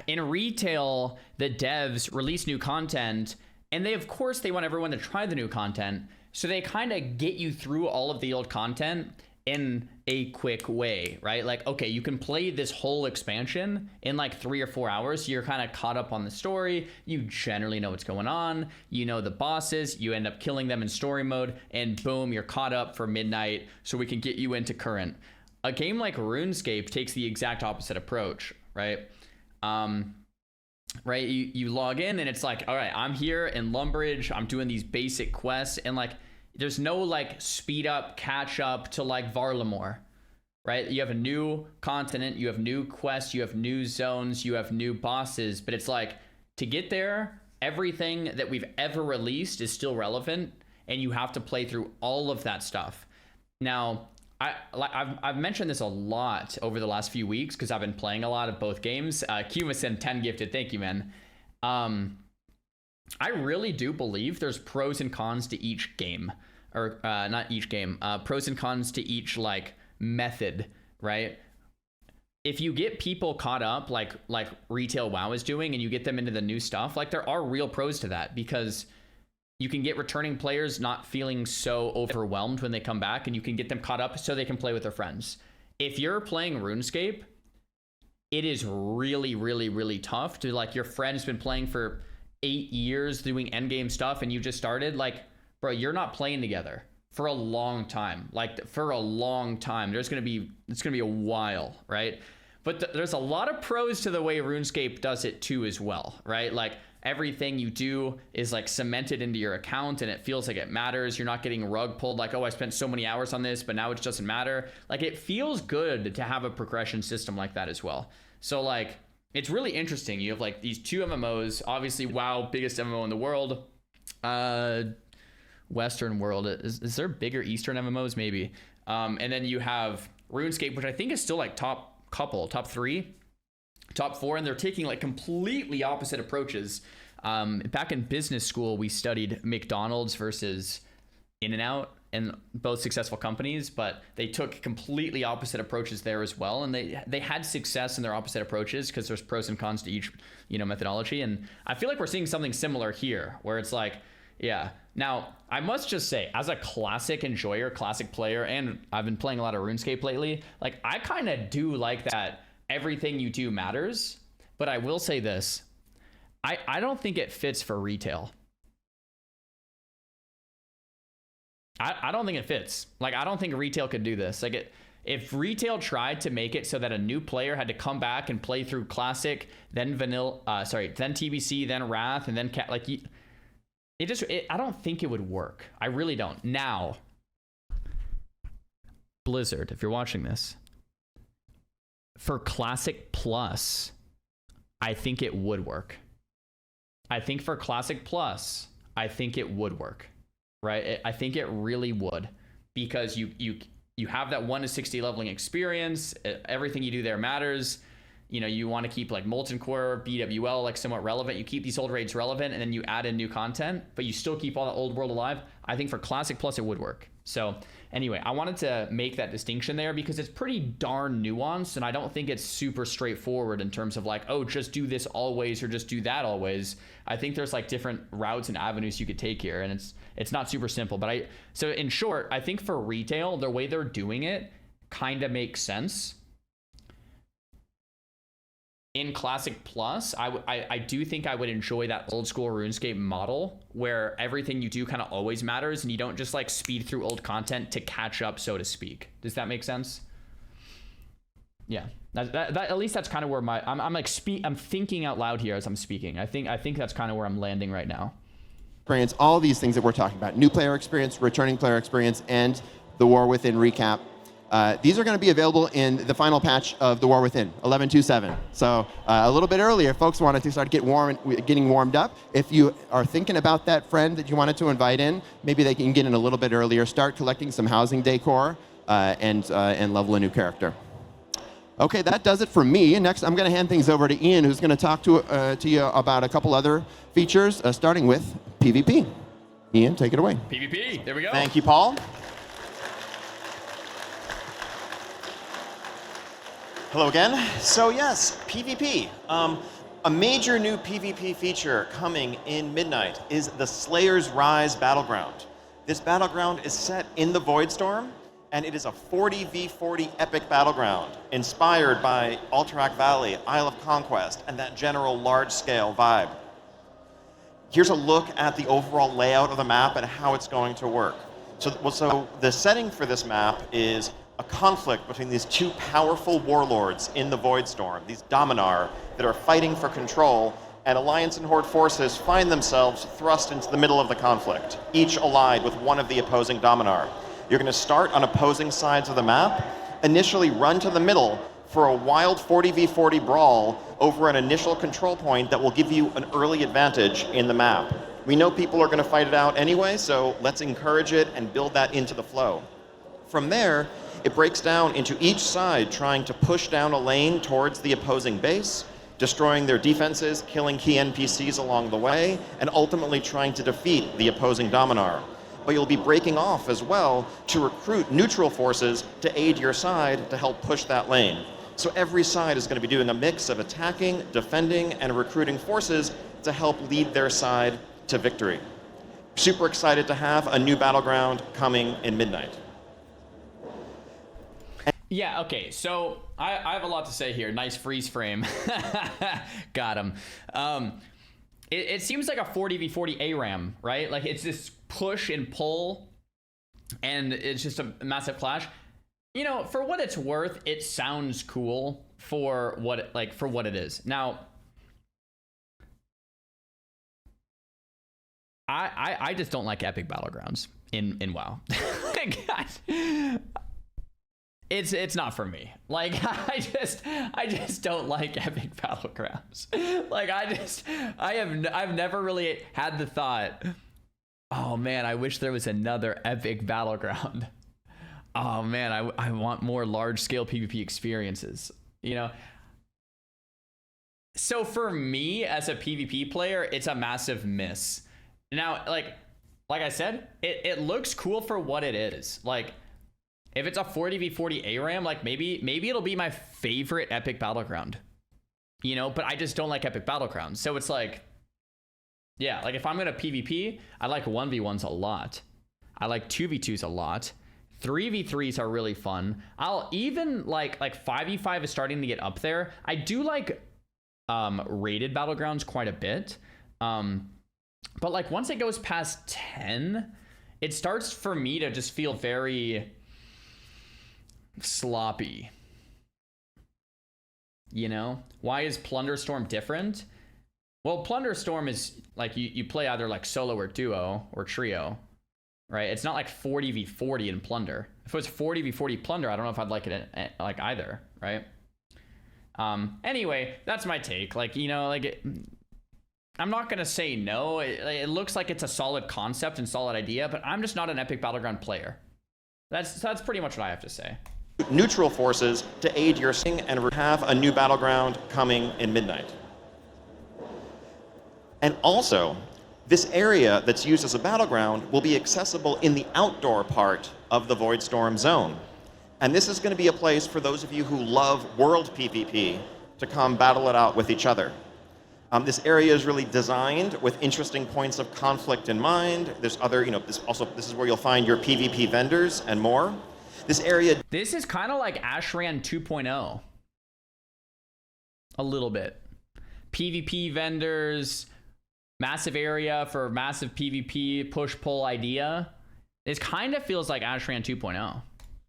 In retail, the devs release new content, and of course they want everyone to try the new content, so they kind of get you through all of the old content in a quick way, right? Like, okay, you can play this whole expansion in like 3 or 4 hours. You're kind of caught up on the story. You generally know what's going on. You know the bosses. You end up killing them in story mode, and boom, you're caught up for midnight, so we can get you into current. A game like RuneScape takes the exact opposite approach, right? Right, you log in and it's like, all right, I'm here in Lumbridge, I'm doing these basic quests, and like there's no like speed up, catch up to like Varlamore, right? You have a new continent, you have new quests, you have new zones, you have new bosses, but it's like, to get there, everything that we've ever released is still relevant, and you have to play through all of that stuff. Now, I've mentioned this a lot over the last few weeks because I've been playing a lot of both games. Kumison 10 gifted, thank you, man. I really do believe there's pros and cons to each game, or not each game, pros and cons to each like method, right? If you get people caught up like retail WoW is doing, and you get them into the new stuff, like there are real pros to that, because you can get returning players not feeling so overwhelmed when they come back, and you can get them caught up so they can play with their friends. If you're playing RuneScape, it is really, really, really tough to, like, your friend's been playing for 8 years doing endgame stuff and you just started, like, bro, you're not playing together. for a long time. Like for a long time. It's gonna be a while, right? But there's a lot of pros to the way RuneScape does it too as well, right? Like everything you do is like cemented into your account and it feels like it matters. You're not getting rug pulled like, oh, I spent so many hours on this, but now it doesn't matter. Like it feels good to have a progression system like that as well. So like, it's really interesting. You have like these two MMOs, obviously WoW, biggest MMO in the world. Western world. Is there bigger Eastern MMOs? Maybe. And then you have RuneScape, which I think is still like top 3, top 4, and they're taking like completely opposite approaches. Back in business school, we studied McDonald's versus In-N-Out, and both successful companies, but they took completely opposite approaches there as well. And they had success in their opposite approaches because there's pros and cons to each, methodology. And I feel like we're seeing something similar here where it's like, yeah. Now, I must just say, as a classic enjoyer, classic player, and I've been playing a lot of RuneScape lately, like I kind of do like that everything you do matters. But I will say this, I don't think it fits for retail. I don't think it fits. Like, I don't think retail could do this. Like, if retail tried to make it so that a new player had to come back and play through Classic, then Vanilla, then TBC, then Wrath, and then I don't think it would work. I really don't. Now, Blizzard, if you're watching this, for Classic Plus, I think it would work. I think for Classic Plus, I think it would work. Right? I think it really would, because you have that 1 to 60 leveling experience. Everything you do there matters. You want to keep like Molten Core, BWL like somewhat relevant. You keep these old raids relevant, and then you add in new content, but you still keep all that old world alive. I think for Classic Plus it would work. So anyway, I wanted to make that distinction there because it's pretty darn nuanced, and I don't think it's super straightforward in terms of like, oh, just do this always or just do that always. I think there's like different routes and avenues you could take here, and it's not super simple. But so in short, I think for retail, the way they're doing it kind of makes sense. In Classic Plus, I do think I would enjoy that old school RuneScape model where everything you do kind of always matters and you don't just like speed through old content to catch up, so to speak. Does that make sense? Yeah, that at least that's kind of where I'm thinking out loud here as I'm speaking. I think that's kind of where I'm landing right now. Experience, all these things that we're talking about, new player experience, returning player experience, and the War Within recap. These are going to be available in the final patch of the War Within, 11.2.7. So a little bit earlier, folks wanted to start getting warmed up. If you are thinking about that friend that you wanted to invite in, maybe they can get in a little bit earlier, start collecting some housing decor, and level a new character. Okay, that does it for me. Next, I'm going to hand things over to Ian, who's going to talk to you about a couple other features, starting with PvP. Ian, take it away. PvP, there we go. Thank you, Paul. Hello again. So yes, PvP. A major new PvP feature coming in Midnight is the Slayer's Rise Battleground. This battleground is set in the Voidstorm, and it is a 40v40 epic battleground inspired by Alterac Valley, Isle of Conquest, and that general large-scale vibe. Here's a look at the overall layout of the map and how it's going to work. So the setting for this map is a conflict between these two powerful warlords in the Voidstorm, these Dominar that are fighting for control, and Alliance and Horde forces find themselves thrust into the middle of the conflict, each allied with one of the opposing Dominar. You're going to start on opposing sides of the map, initially run to the middle for a wild 40v40 brawl over an initial control point that will give you an early advantage in the map. We know people are going to fight it out anyway, so let's encourage it and build that into the flow. From there, it breaks down into each side trying to push down a lane towards the opposing base, destroying their defenses, killing key NPCs along the way, and ultimately trying to defeat the opposing Dominar. But you'll be breaking off as well to recruit neutral forces to aid your side to help push that lane. So every side is going to be doing a mix of attacking, defending, and recruiting forces to help lead their side to victory. Super excited to have a new battleground coming in Midnight. Yeah, okay, so I have a lot to say here. Nice freeze frame. Got him. It seems like a 40v40 ARAM, right? Like it's this push and pull and it's just a massive clash. You know, for what it's worth, it sounds cool for what it is. Now, I just don't like epic battlegrounds in WoW. It's not for me. Like, I just don't like epic battlegrounds. Like, I've never really had the thought, oh man, I wish there was another epic battleground. Oh man, I want more large scale PvP experiences, you know? So for me as a PvP player, it's a massive miss. Now, like I said, it looks cool for what it is. Like, if it's a 40v40 ARAM, like maybe it'll be my favorite epic battleground, you know, but I just don't like epic battlegrounds. So it's like, yeah, like if I'm gonna PvP, I like 1v1s a lot. I like 2v2s a lot. 3v3s are really fun. I'll even like 5v5 is starting to get up there. I do like rated battlegrounds quite a bit. But like once it goes past 10, it starts for me to just feel very sloppy. You know? Why is Plunderstorm different? Well, Plunderstorm is like you play either like solo or duo or trio, right? It's not like 40v40 in Plunder. If it was 40v40 Plunder, I don't know if I'd like it like either, right? Anyway, that's my take. Like, you know, like I'm not gonna say no. It looks like it's a solid concept and solid idea, but I'm just not an epic battleground player. That's pretty much what I have to say. Neutral forces to aid your sing and have a new battleground coming in Midnight. And also, this area that's used as a battleground will be accessible in the outdoor part of the Voidstorm zone. And this is going to be a place for those of you who love world PvP to come battle it out with each other. This area is really designed with interesting points of conflict in mind. There's other, you know, this is where you'll find your PvP vendors and more. This is kind of like Ashran 2.0. A little bit. PvP vendors, massive area for massive PvP, push-pull idea. It kind of feels like Ashran 2.0.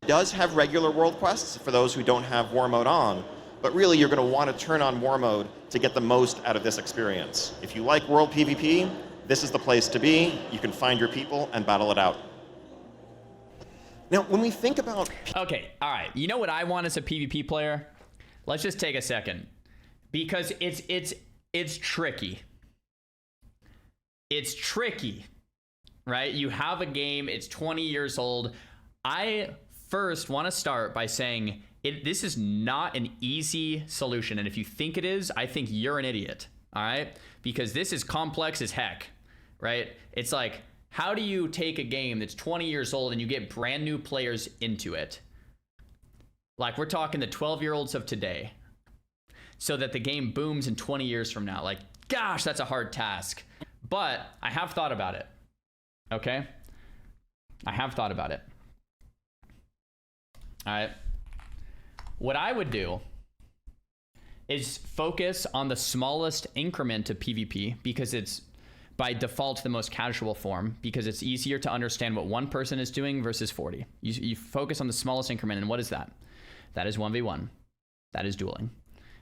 It does have regular world quests for those who don't have war mode on, but really you're going to want to turn on war mode to get the most out of this experience. If you like world PvP, this is the place to be. You can find your people and battle it out. Now, when we think about... Okay, all right. You know what I want as a PvP player? Let's just take a second. Because it's tricky. It's tricky, right? You have a game, it's 20 years old. I first want to start by saying this is not an easy solution. And if you think it is, I think you're an idiot, all right? Because this is complex as heck, right? It's like, how do you take a game that's 20 years old and you get brand new players into it? Like, we're talking the 12-year-olds of today, so that the game booms in 20 years from now. Like, gosh, that's a hard task. But I have thought about it, okay? I have thought about it. All right. What I would do is focus on the smallest increment of PvP, because it's by default the most casual form, because it's easier to understand what one person is doing versus 40. You focus on the smallest increment, and what is that? That is 1v1. That is dueling.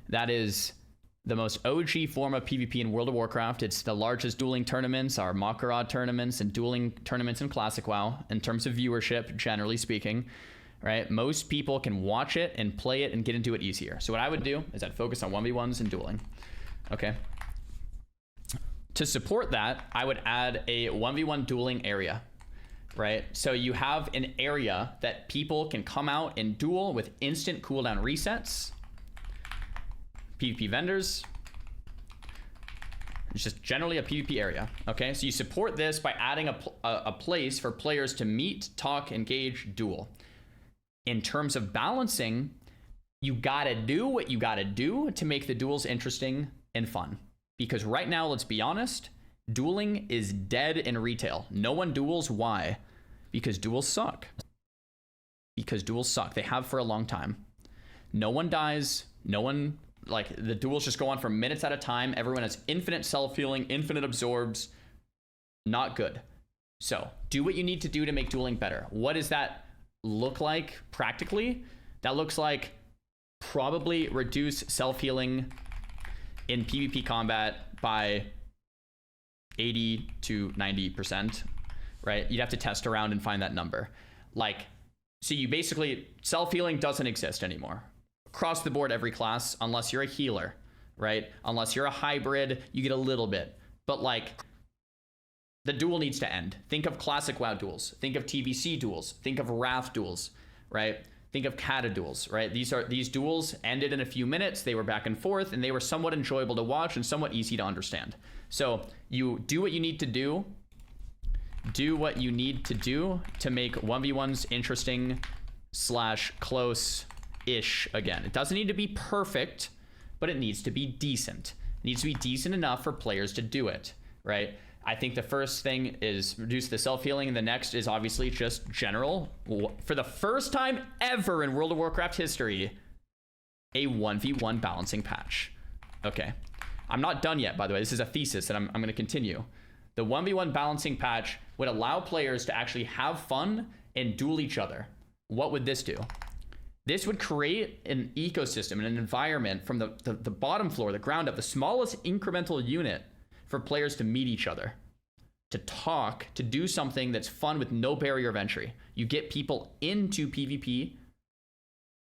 That is the most OG form of PvP in World of Warcraft. It's the largest dueling tournaments are Makarad tournaments and dueling tournaments in Classic WoW in terms of viewership, generally speaking, right? Most people can watch it and play it and get into it easier. So what I would do is I'd focus on 1v1s and dueling, okay? To support that, I would add a 1v1 dueling area, right? So you have an area that people can come out and duel with instant cooldown resets. PvP vendors. It's just generally a PvP area, okay? So you support this by adding a place for players to meet, talk, engage, duel. In terms of balancing, you gotta do what you gotta do to make the duels interesting and fun. Because right now, let's be honest, dueling is dead in retail. No one duels. Why? Because duels suck. Because duels suck. They have for a long time. No one dies. No one... Like, the duels just go on for minutes at a time. Everyone has infinite self-healing, infinite absorbs. Not good. So do what you need to do to make dueling better. What does that look like practically? That looks like probably reduce self-healing in PvP combat by 80 to 90%, right? You'd have to test around and find that number. Like, so you basically, self-healing doesn't exist anymore. Across the board, every class, unless you're a healer, right? Unless you're a hybrid, you get a little bit. But like, the duel needs to end. Think of classic WoW duels. Think of TBC duels. Think of Wrath duels, right? Think of Kata duels, right? These duels ended in a few minutes. They were back and forth, and they were somewhat enjoyable to watch and somewhat easy to understand. So you do what you need to do. Do what you need to do to make 1v1s interesting / close-ish again. It doesn't need to be perfect, but it needs to be decent. It needs to be decent enough for players to do it, right? I think the first thing is reduce the self-healing, and the next is obviously just general. For the first time ever in World of Warcraft history, a 1v1 balancing patch. Okay. I'm not done yet, by the way. This is a thesis, and I'm going to continue. The 1v1 balancing patch would allow players to actually have fun and duel each other. What would this do? This would create an ecosystem and an environment from the bottom floor, the ground up, the smallest incremental unit, for players to meet each other, to talk, to do something that's fun with no barrier of entry. You get people into PvP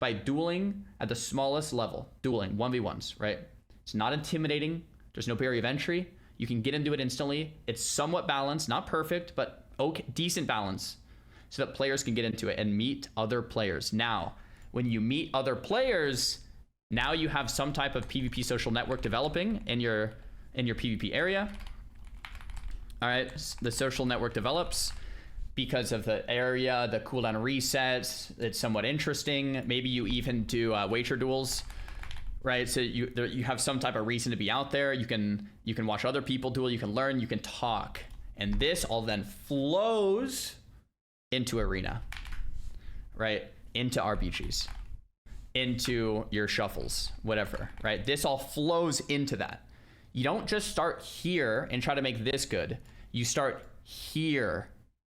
by dueling at the smallest level, dueling 1v1s, right? It's not intimidating. There's no barrier of entry. You can get into it instantly. It's somewhat balanced, not perfect, but okay, decent balance, so that players can get into it and meet other players. Now, when you meet other players, now you have some type of PvP social network developing in your PvP area. All right, the social network develops because of the area, the cooldown resets. It's somewhat interesting. Maybe you even do wager duels, right? So you have some type of reason to be out there. You can watch other people duel. You can learn. You can talk, and this all then flows into arena, right? Into RPGs, into your shuffles, whatever, right? This all flows into that. You don't just start here and try to make this good. You start here.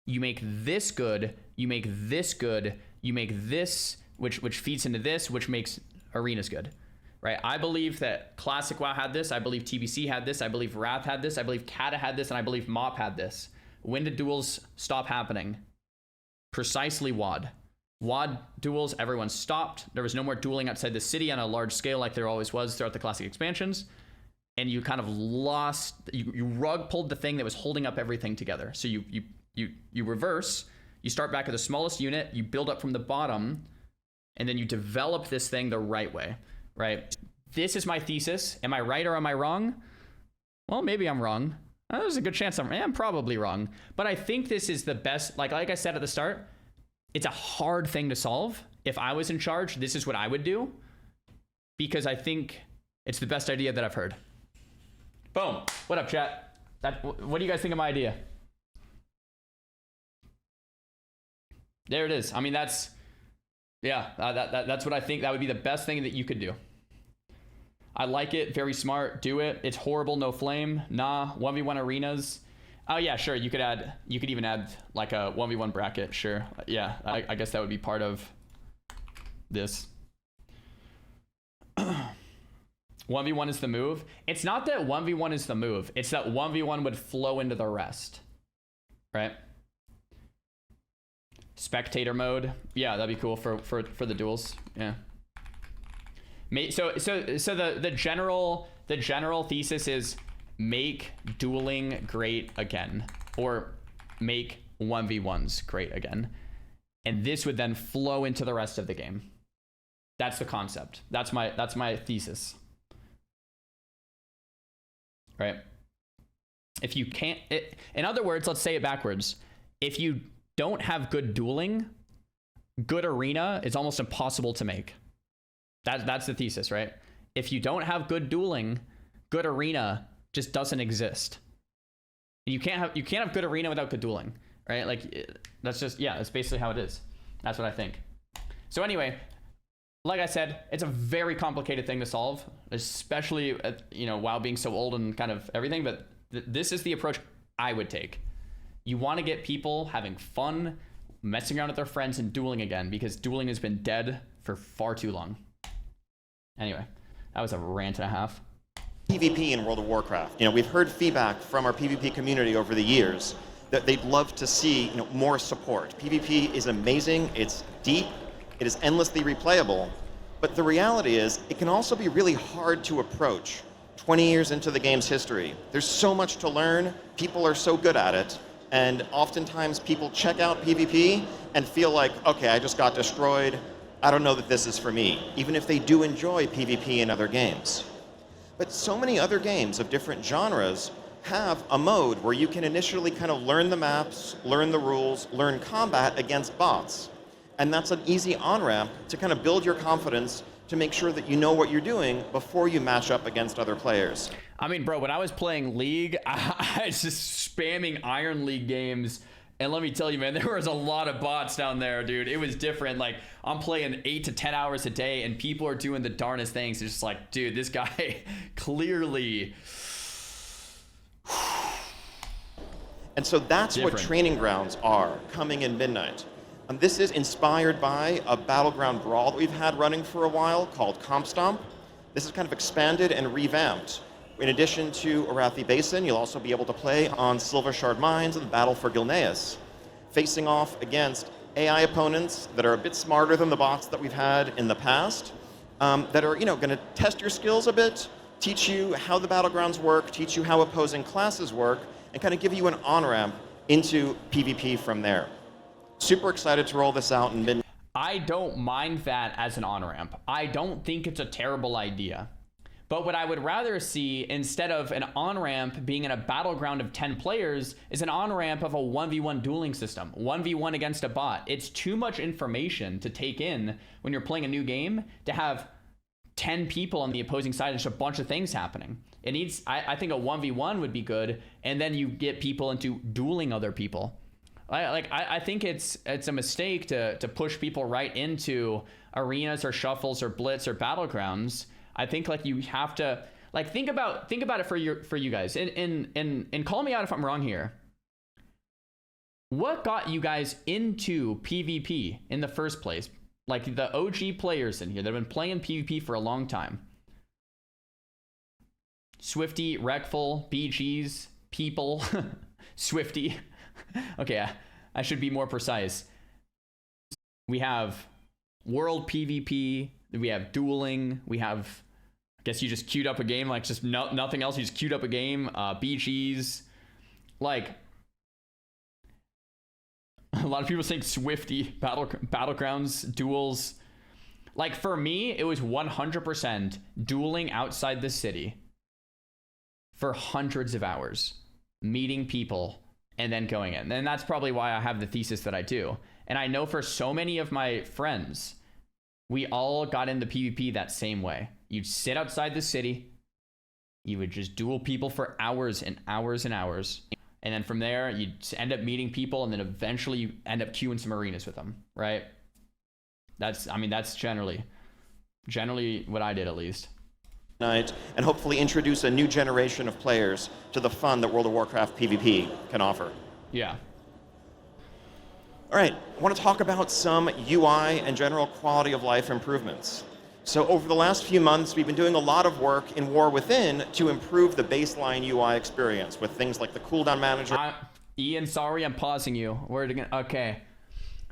You make this good. You make this good. You make this, which feeds into this, which makes arenas good, right? I believe that Classic WoW had this. I believe TBC had this. I believe Wrath had this. I believe Kata had this. And I believe MoP had this. When did duels stop happening? Precisely WoD. WoD duels, everyone stopped. There was no more dueling outside the city on a large scale like there always was throughout the classic expansions. And you kind of lost, you rug pulled the thing that was holding up everything together. So you reverse, you start back at the smallest unit, you build up from the bottom, and then you develop this thing the right way, right? This is my thesis. Am I right or am I wrong? Well, maybe I'm wrong. There's a good chance I'm probably wrong. But I think this is the best, like I said at the start, it's a hard thing to solve. If I was in charge, this is what I would do, because I think it's the best idea that I've heard. Boom. What up, chat? What do you guys think of my idea? There it is. I mean, that's what I think. That would be the best thing that you could do. I like it. Very smart. Do it. It's horrible. No flame. Nah. 1v1 arenas. Oh yeah, sure. You could even add like a 1v1 bracket. Sure. Yeah. I guess that would be part of this. 1v1 is the move. It's not that 1v1 is the move. It's that 1v1 would flow into the rest, right? Spectator mode. Yeah, that'd be cool for the duels. Yeah. So the general thesis is make dueling great again, or make 1v1s great again, and this would then flow into the rest of the game. That's the concept. That's my thesis. Right? If you can't, in other words, let's say it backwards. If you don't have good dueling, good arena is almost impossible to make. That's the thesis, right? If you don't have good dueling, good arena just doesn't exist. You can't have good arena without good dueling, right? Like that's just, yeah, that's basically how it is. That's what I think. So anyway, like I said, it's a very complicated thing to solve, especially WoW being so old and kind of everything, but this is the approach I would take. You want to get people having fun, messing around with their friends, and dueling again, because dueling has been dead for far too long. Anyway, that was a rant and a half. PvP in World of Warcraft. We've heard feedback from our PvP community over the years that they'd love to see more support. PvP is amazing, it's deep, it is endlessly replayable, but the reality is it can also be really hard to approach 20 years into the game's history. There's so much to learn, people are so good at it, and oftentimes people check out PvP and feel like, okay, I just got destroyed, I don't know that this is for me, even if they do enjoy PvP in other games. But so many other games of different genres have a mode where you can initially kind of learn the maps, learn the rules, learn combat against bots. And that's an easy on-ramp to kind of build your confidence to make sure that you know what you're doing before you match up against other players. I mean, bro, when I was playing League, I was just spamming Iron League games. And let me tell you, man, there was a lot of bots down there, dude. It was different. Like, I'm playing 8 to 10 hours a day, and people are doing the darndest things. It's just like, dude, this guy clearly... And so that's different. what training grounds are, coming in midnight. This is inspired by a battleground brawl that we've had running for a while called Comp Stomp. This is kind of expanded and revamped. In addition to Arathi Basin, you'll also be able to play on Silver Shard Mines and the Battle for Gilneas, facing off against AI opponents that are a bit smarter than the bots that we've had in the past, that are going to test your skills a bit, teach you how the battlegrounds work, teach you how opposing classes work, and kind of give you an on-ramp into PvP from there. Super excited to roll this out in midnight. I don't mind that as an on-ramp. I don't think it's a terrible idea. But what I would rather see, instead of an on-ramp being in a battleground of 10 players, is an on-ramp of a 1v1 dueling system. 1v1 against a bot. It's too much information to take in when you're playing a new game to have 10 people on the opposing side and just a bunch of things happening. It needs, I think a 1v1 would be good, and then you get people into dueling other people. I think it's a mistake to push people right into arenas or shuffles or blitz or battlegrounds. I think like you have to like think about it for you guys, and call me out if I'm wrong here. What got you guys into PvP in the first place? Like the OG players in here that have been playing PvP for a long time. Swifty, Wreckful, BGs, people, Swifty. Okay, I should be more precise. We have world PvP, we have dueling, we have, I guess you just queued up a game, like just nothing else, you just queued up a game, BGs, like, a lot of people saying Swifty, battlegrounds, duels. Like for me, it was 100% dueling outside the city for hundreds of hours, meeting people, and then going in. And that's probably why I have the thesis that I do. And I know for so many of my friends, we all got into PvP that same way. You'd sit outside the city, you would just duel people for hours and hours and hours. And then from there, you'd end up meeting people, and then eventually you end up queuing some arenas with them, right? That's generally what I did, at least. And hopefully introduce a new generation of players to the fun that World of Warcraft PvP can offer. Yeah. All right, I want to talk about some UI and general quality of life improvements. So over the last few months, we've been doing a lot of work in War Within to improve the baseline UI experience with things like the cooldown manager. Ian, sorry, I'm pausing you. Okay.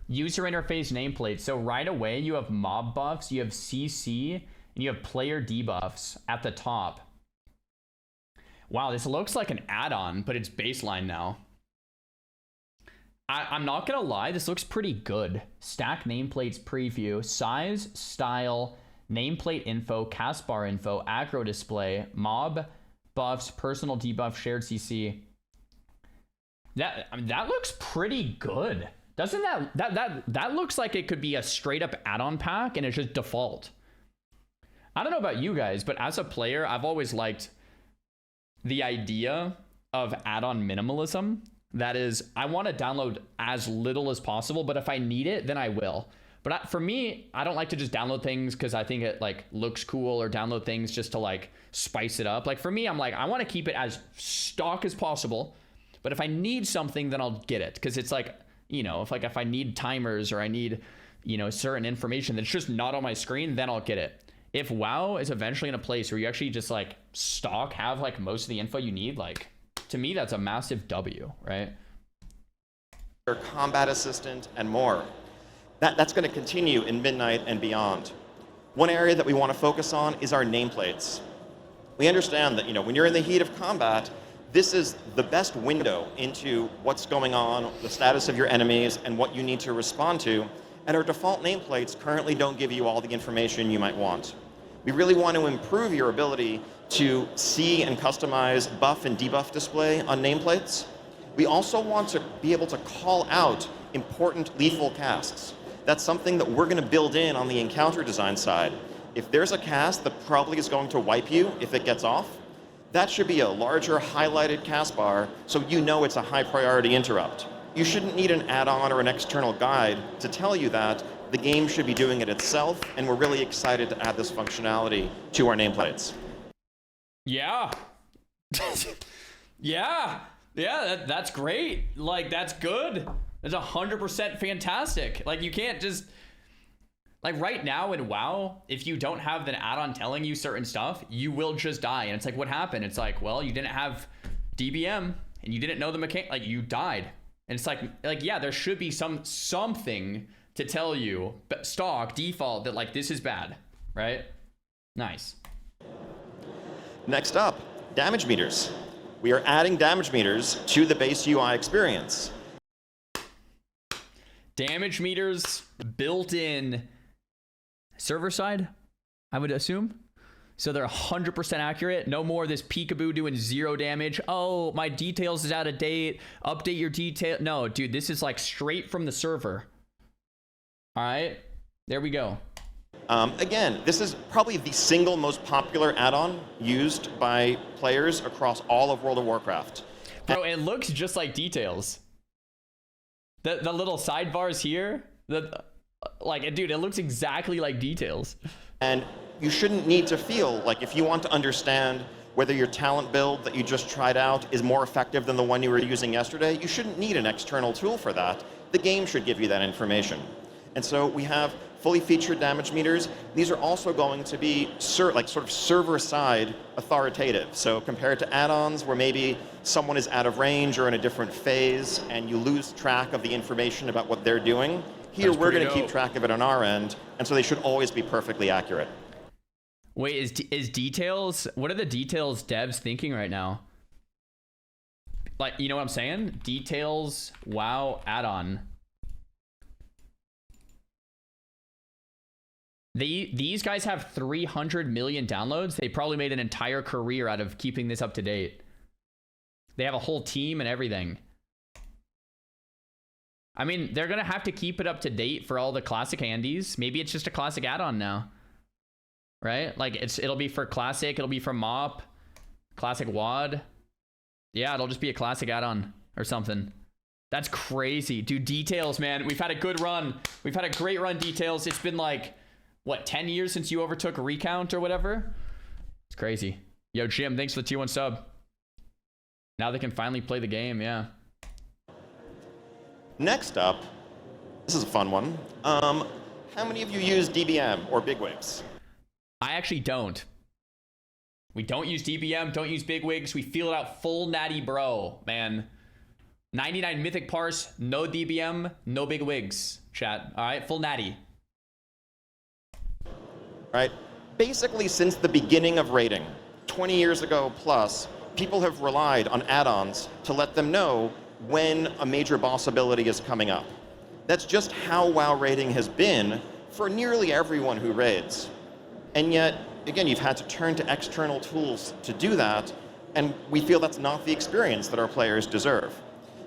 User interface nameplate. So right away, you have mob buffs, you have CC, and you have player debuffs at the top. Wow, this looks like an add-on, but it's baseline now. I'm not gonna lie, this looks pretty good. Stack nameplates preview, size, style, nameplate info, cast bar info, aggro display, mob buffs, personal debuff, shared CC. That looks pretty good. Doesn't that looks like it could be a straight up add-on pack and it's just default. I don't know about you guys, but as a player, I've always liked the idea of add-on minimalism. That is, I want to download as little as possible, but if I need it, then I will. But for me, I don't like to just download things because I think it like looks cool, or download things just to like spice it up. Like for me, I'm like, I want to keep it as stock as possible, But if I need something, then I'll get it, because it's like, you know, if I need timers or I need, you know, certain information that's just not on my screen, then I'll get it. If WoW is eventually in a place where you actually just like have like most of the info you need, like, to me that's a massive W, right? Combat assistant, and more. That's going to continue in Midnight and beyond. One area that we want to focus on is our nameplates. We understand that, you know, when you're in the heat of combat, this is the best window into what's going on, the status of your enemies, and what you need to respond to. And our default nameplates currently don't give you all the information you might want. We really want to improve your ability to see and customize buff and debuff display on nameplates. We also want to be able to call out important lethal casts. That's something that we're going to build in on the encounter design side. If there's a cast that probably is going to wipe you if it gets off, that should be a larger highlighted cast bar so you know it's a high priority interrupt. You shouldn't need an add-on or an external guide to tell you that. The game should be doing it itself, and we're really excited to add this functionality to our nameplates. Yeah. Yeah, that's great. Like, that's good. That's 100% fantastic. Like, you can't just, like, right now in WoW, if you don't have the add-on telling you certain stuff, you will just die. And it's like, what happened? It's like, well, you didn't have DBM and you didn't know the mechanic, like, you died. And it's like, yeah, there should be something to tell you, but stock default, that like this is bad, right? Nice. Next up, damage meters. We are adding damage meters to the base UI experience. Damage meters built in server side, I would assume. So they're 100% accurate. No more of this peekaboo doing 0 damage. Oh, my details is out of date. Update your detail. No, dude, this is like straight from the server. All right, there we go. Again, this is probably the single most popular add-on used by players across all of World of Warcraft. Bro, it looks just like details. The little sidebars here, like, dude, it looks exactly like details. And you shouldn't need to feel like, if you want to understand whether your talent build that you just tried out is more effective than the one you were using yesterday, you shouldn't need an external tool for that. The game should give you that information. And so we have fully featured damage meters. These are also going to be sort of server-side authoritative. So compared to add-ons where maybe someone is out of range or in a different phase and you lose track of the information about what they're doing, here we're going to keep track of it on our end, and so they should always be perfectly accurate. Wait, is details, what are the details devs thinking right now? Like, you know what I'm saying? Details, WoW, add-on. These guys have 300 million downloads. They probably made an entire career out of keeping this up to date. They have a whole team and everything. I mean, they're gonna have to keep it up to date for all the classic handies. Maybe it's just a classic add-on now, right? Like, it'll be for classic, it'll be for MOP, classic WAD. Yeah, it'll just be a classic add-on or something. That's crazy, dude. Details, man. We've had a good run. We've had a great run, details. It's been like, what, 10 years since you overtook Recount or whatever? It's crazy. Yo, Jim, thanks for the tier 1 sub. Now they can finally play the game, yeah. Next up, this is a fun one. How many of you use DBM or bigwigs? I actually don't. We don't use DBM, don't use bigwigs. We feel it out full natty bro, man. 99 mythic parse, no DBM, no bigwigs, chat. All right, full natty. Right? Basically, since the beginning of raiding, 20 years ago plus, people have relied on add-ons to let them know when a major boss ability is coming up. That's just how WoW raiding has been for nearly everyone who raids. And yet, again, you've had to turn to external tools to do that, and we feel that's not the experience that our players deserve.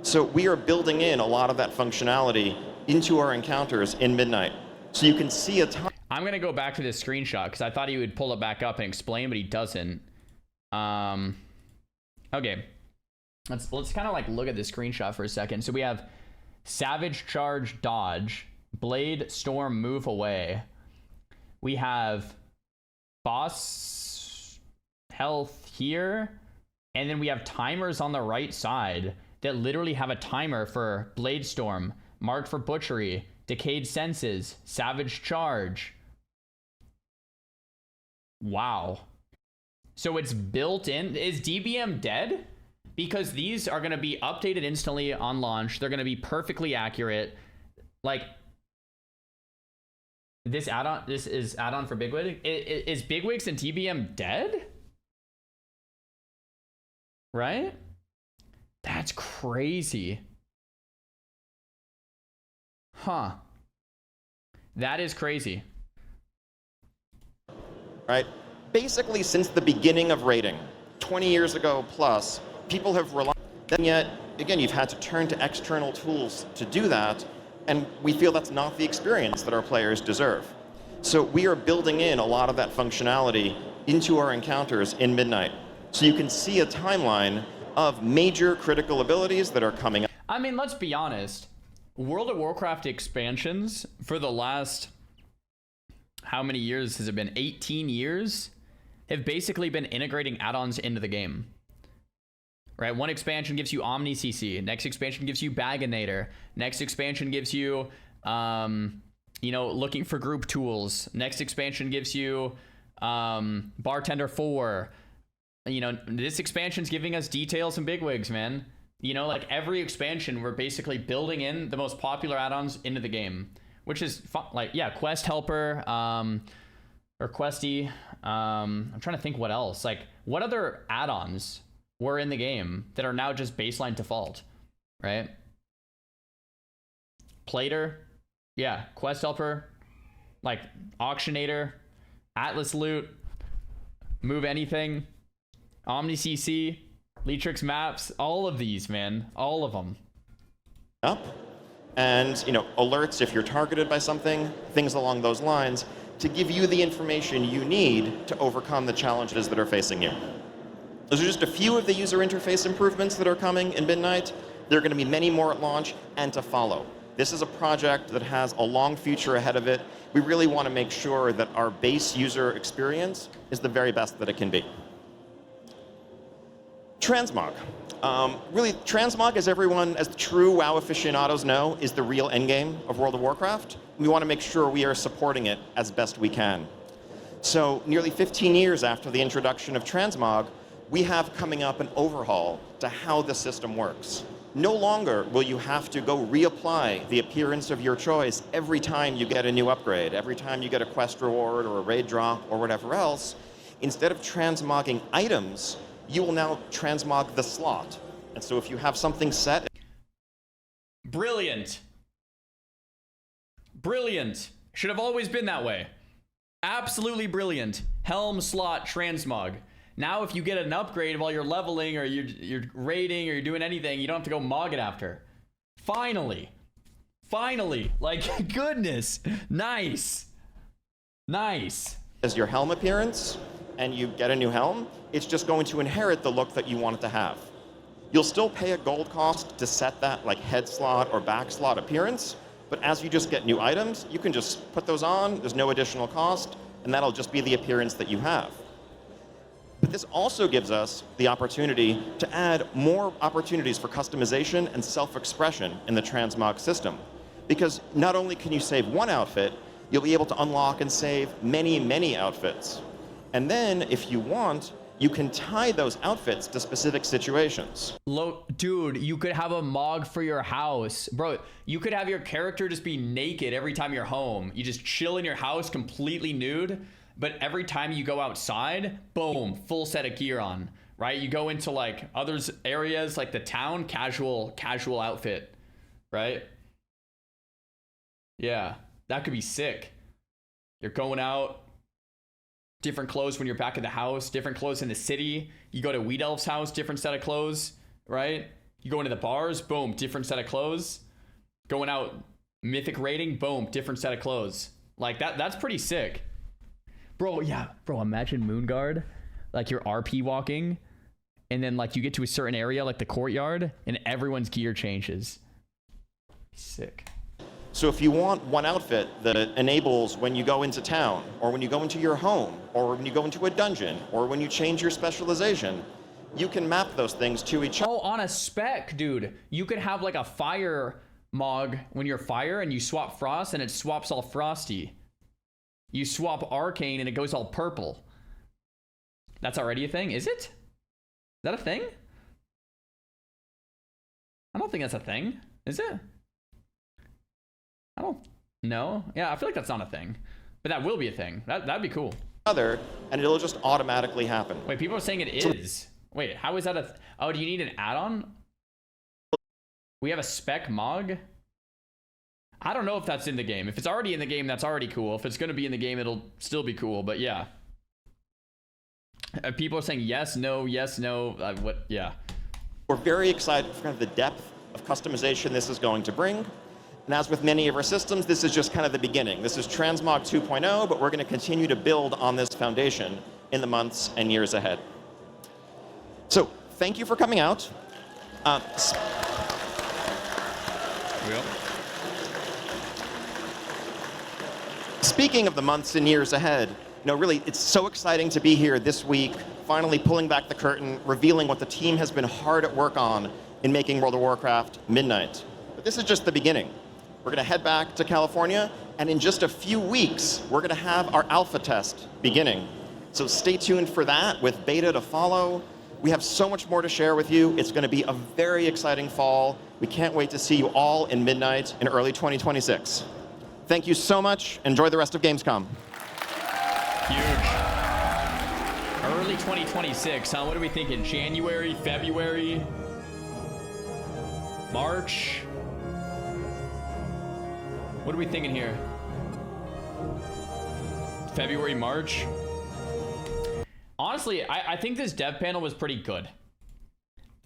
So we are building in a lot of that functionality into our encounters in Midnight. So you can see a ton. I'm going to go back to this screenshot because I thought he would pull it back up and explain, but he doesn't. Okay. Let's kind of like look at this screenshot for a second. So we have Savage Charge Dodge, Blade Storm Move Away. We have Boss Health here, and then we have timers on the right side. that literally have a timer for Blade Storm, marked for Butchery, Decayed Senses, Savage Charge. Wow. So it's built in. Is DBM dead? Because these are going to be updated instantly on launch. They're going to be perfectly accurate. Like, this is add-on for Bigwig. Is Bigwigs and DBM dead? Right? That's crazy. Huh. That is crazy. Right? Basically, since the beginning of raiding, 20 years ago plus, people have relied, and yet, again, you've had to turn to external tools to do that, and we feel that's not the experience that our players deserve. So we are building in a lot of that functionality into our encounters in Midnight. So you can see a timeline of major critical abilities that are coming up. I mean, let's be honest. World of Warcraft expansions for the last, how many years has it been? 18 years? Have basically been integrating add-ons into the game. Right? One expansion gives you Omni CC. Next expansion gives you Baginator. Next expansion gives you, you know, looking for group tools. Next expansion gives you Bartender 4. You know, this expansion's giving us details and bigwigs, man. You know, like every expansion, we're basically building in the most popular add-ons into the game, which is fun. Like, yeah, Quest Helper, or Questy. I'm trying to think what else. Like, what other add-ons were in the game that are now just baseline default, right? Plater, yeah, Quest Helper, like Auctionator, Atlas Loot, Move Anything, Omni CC, Leatrix Maps, all of these, man, all of them. Up, and you know, alerts if you're targeted by something, things along those lines, to give you the information you need to overcome the challenges that are facing you. Those are just a few of the user interface improvements that are coming in Midnight. There are going to be many more at launch and to follow. This is a project that has a long future ahead of it. We really want to make sure that our base user experience is the very best that it can be. Transmog. Really, Transmog, as everyone, as the true WoW aficionados know, is the real endgame of World of Warcraft. We want to make sure we are supporting it as best we can. So nearly 15 years after the introduction of Transmog, we have coming up an overhaul to how the system works. No longer will you have to go reapply the appearance of your choice every time you get a new upgrade, every time you get a quest reward or a raid drop or whatever else. Instead of transmogging items, you will now transmog the slot. And so if you have something set... Brilliant. Brilliant. Should have always been that way. Absolutely brilliant. Helm slot transmog. Now if you get an upgrade while you're leveling or you're raiding or you're doing anything, you don't have to go mog it after. Finally. Finally. Like, goodness. Nice. Nice. As your helm appearance, and you get a new helm, it's just going to inherit the look that you want it to have. You'll still pay a gold cost to set that like head slot or back slot appearance, but as you just get new items, you can just put those on, there's no additional cost, and that'll just be the appearance that you have. But this also gives us the opportunity to add more opportunities for customization and self-expression in the transmog system. Because not only can you save one outfit, you'll be able to unlock and save many, many outfits. And then, if you want, you can tie those outfits to specific situations. Dude, you could have a mog for your house. Bro, you could have your character just be naked every time you're home. You just chill in your house completely nude, but every time you go outside, boom, full set of gear on, right? You go into like other areas like the town, casual outfit, right? Yeah, that could be sick. You're going out, different clothes when you're back at the house, different clothes in the city. You go to Wheat Elf's house, different set of clothes, right? You go into the bars, boom, different set of clothes. Going out mythic raiding, boom, different set of clothes. Like that's pretty sick. Bro, yeah, bro, imagine Moonguard, like you're RP walking, and then like you get to a certain area, like the courtyard, and everyone's gear changes. Sick. So if you want one outfit that enables when you go into town, or when you go into your home, or when you go into a dungeon, or when you change your specialization, you can map those things to each other. Oh, on a spec, dude. You could have like a fire mog when you're fire and you swap frost and it swaps all frosty. You swap arcane and it goes all purple. That's already a thing, is it? Is that a thing? I don't think that's a thing. Is it? I don't know. Yeah, I feel like that's not a thing. But that will be a thing. That'd be cool. And it'll just automatically happen. Wait, people are saying it is. Wait, how is that a... Oh, do you need an add-on? We have a spec mog? I don't know if that's in the game. If it's already in the game, that's already cool. If it's going to be in the game, it'll still be cool. But yeah. People are saying yes, no, yes, no. What? Yeah. We're very excited for kind of the depth of customization this is going to bring. And as with many of our systems, this is just kind of the beginning. This is Transmog 2.0, but we're going to continue to build on this foundation in the months and years ahead. So thank you for coming out. Speaking of the months and years ahead, really, it's so exciting to be here this week, finally pulling back the curtain, revealing what the team has been hard at work on in making World of Warcraft Midnight. But this is just the beginning. We're going to head back to California, and in just a few weeks, we're going to have our alpha test beginning. So stay tuned for that with beta to follow. We have so much more to share with you. It's going to be a very exciting fall. We can't wait to see you all in Midnight in early 2026. Thank you so much. Enjoy the rest of Gamescom. Huge. Early 2026, huh? What are we thinking? January, February, March? What are we thinking here? February, March? Honestly, I think this dev panel was pretty good.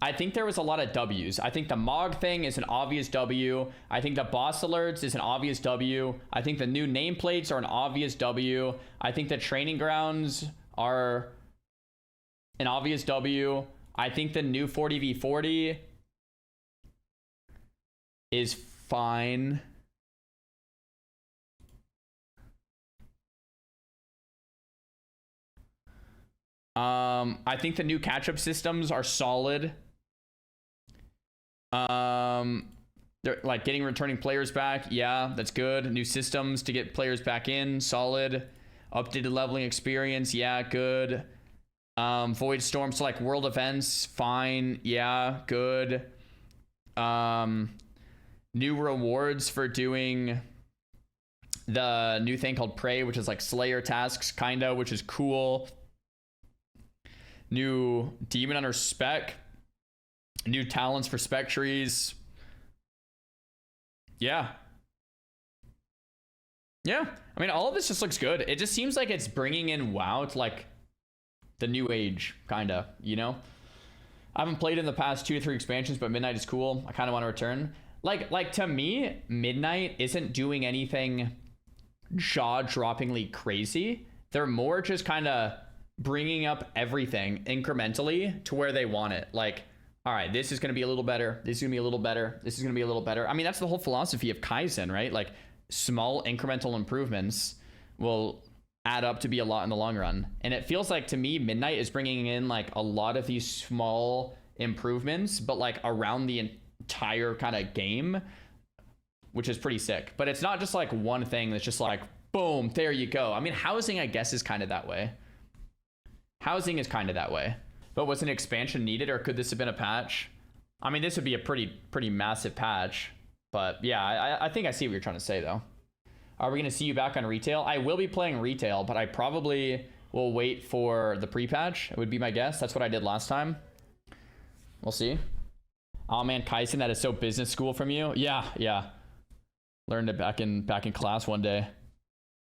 I think there was a lot of W's. I think the Mog thing is an obvious W. I think the boss alerts is an obvious W. I think the new nameplates are an obvious W. I think the training grounds are an obvious W. I think the new 40v40 is fine. I think the new catch-up systems are solid. They're like getting returning players back. Yeah, that's good. New systems to get players back in. Solid. Updated leveling experience. Yeah, good. Void Storm, so like world events. Fine. Yeah, good. New rewards for doing the new thing called Prey, which is like Slayer tasks, kinda, which is cool. New Demon Hunter spec. New talents for spec trees. Yeah. Yeah. I mean, all of this just looks good. It just seems like it's bringing in WoW to like the new age, kinda, you know? I haven't played in the past 2 to 3 expansions, but Midnight is cool. I kind of want to return. Like to me, Midnight isn't doing anything jaw-droppingly crazy. They're more just kind of bringing up everything incrementally to where they want it. Like, all right, this is going to be a little better. This is going to be a little better. This is going to be a little better. I mean, that's the whole philosophy of Kaizen, right? Like, small incremental improvements will add up to be a lot in the long run. And it feels like, to me, Midnight is bringing in, like, a lot of these small improvements, but, like, around the entire kind of game, which is pretty sick. But it's not just, like, one thing that's just like, boom, there you go. I mean, housing, I guess, is kind of that way. Housing is kind of that way. But was an expansion needed, or could this have been a patch? I mean, this would be a pretty massive patch. But yeah, I think I see what you're trying to say, though. Are we going to see you back on retail? I will be playing retail, but I probably will wait for the pre-patch. It would be my guess. That's what I did last time. We'll see. Oh man, Kaizen, that is so business school from you. Yeah. Learned it back in class one day.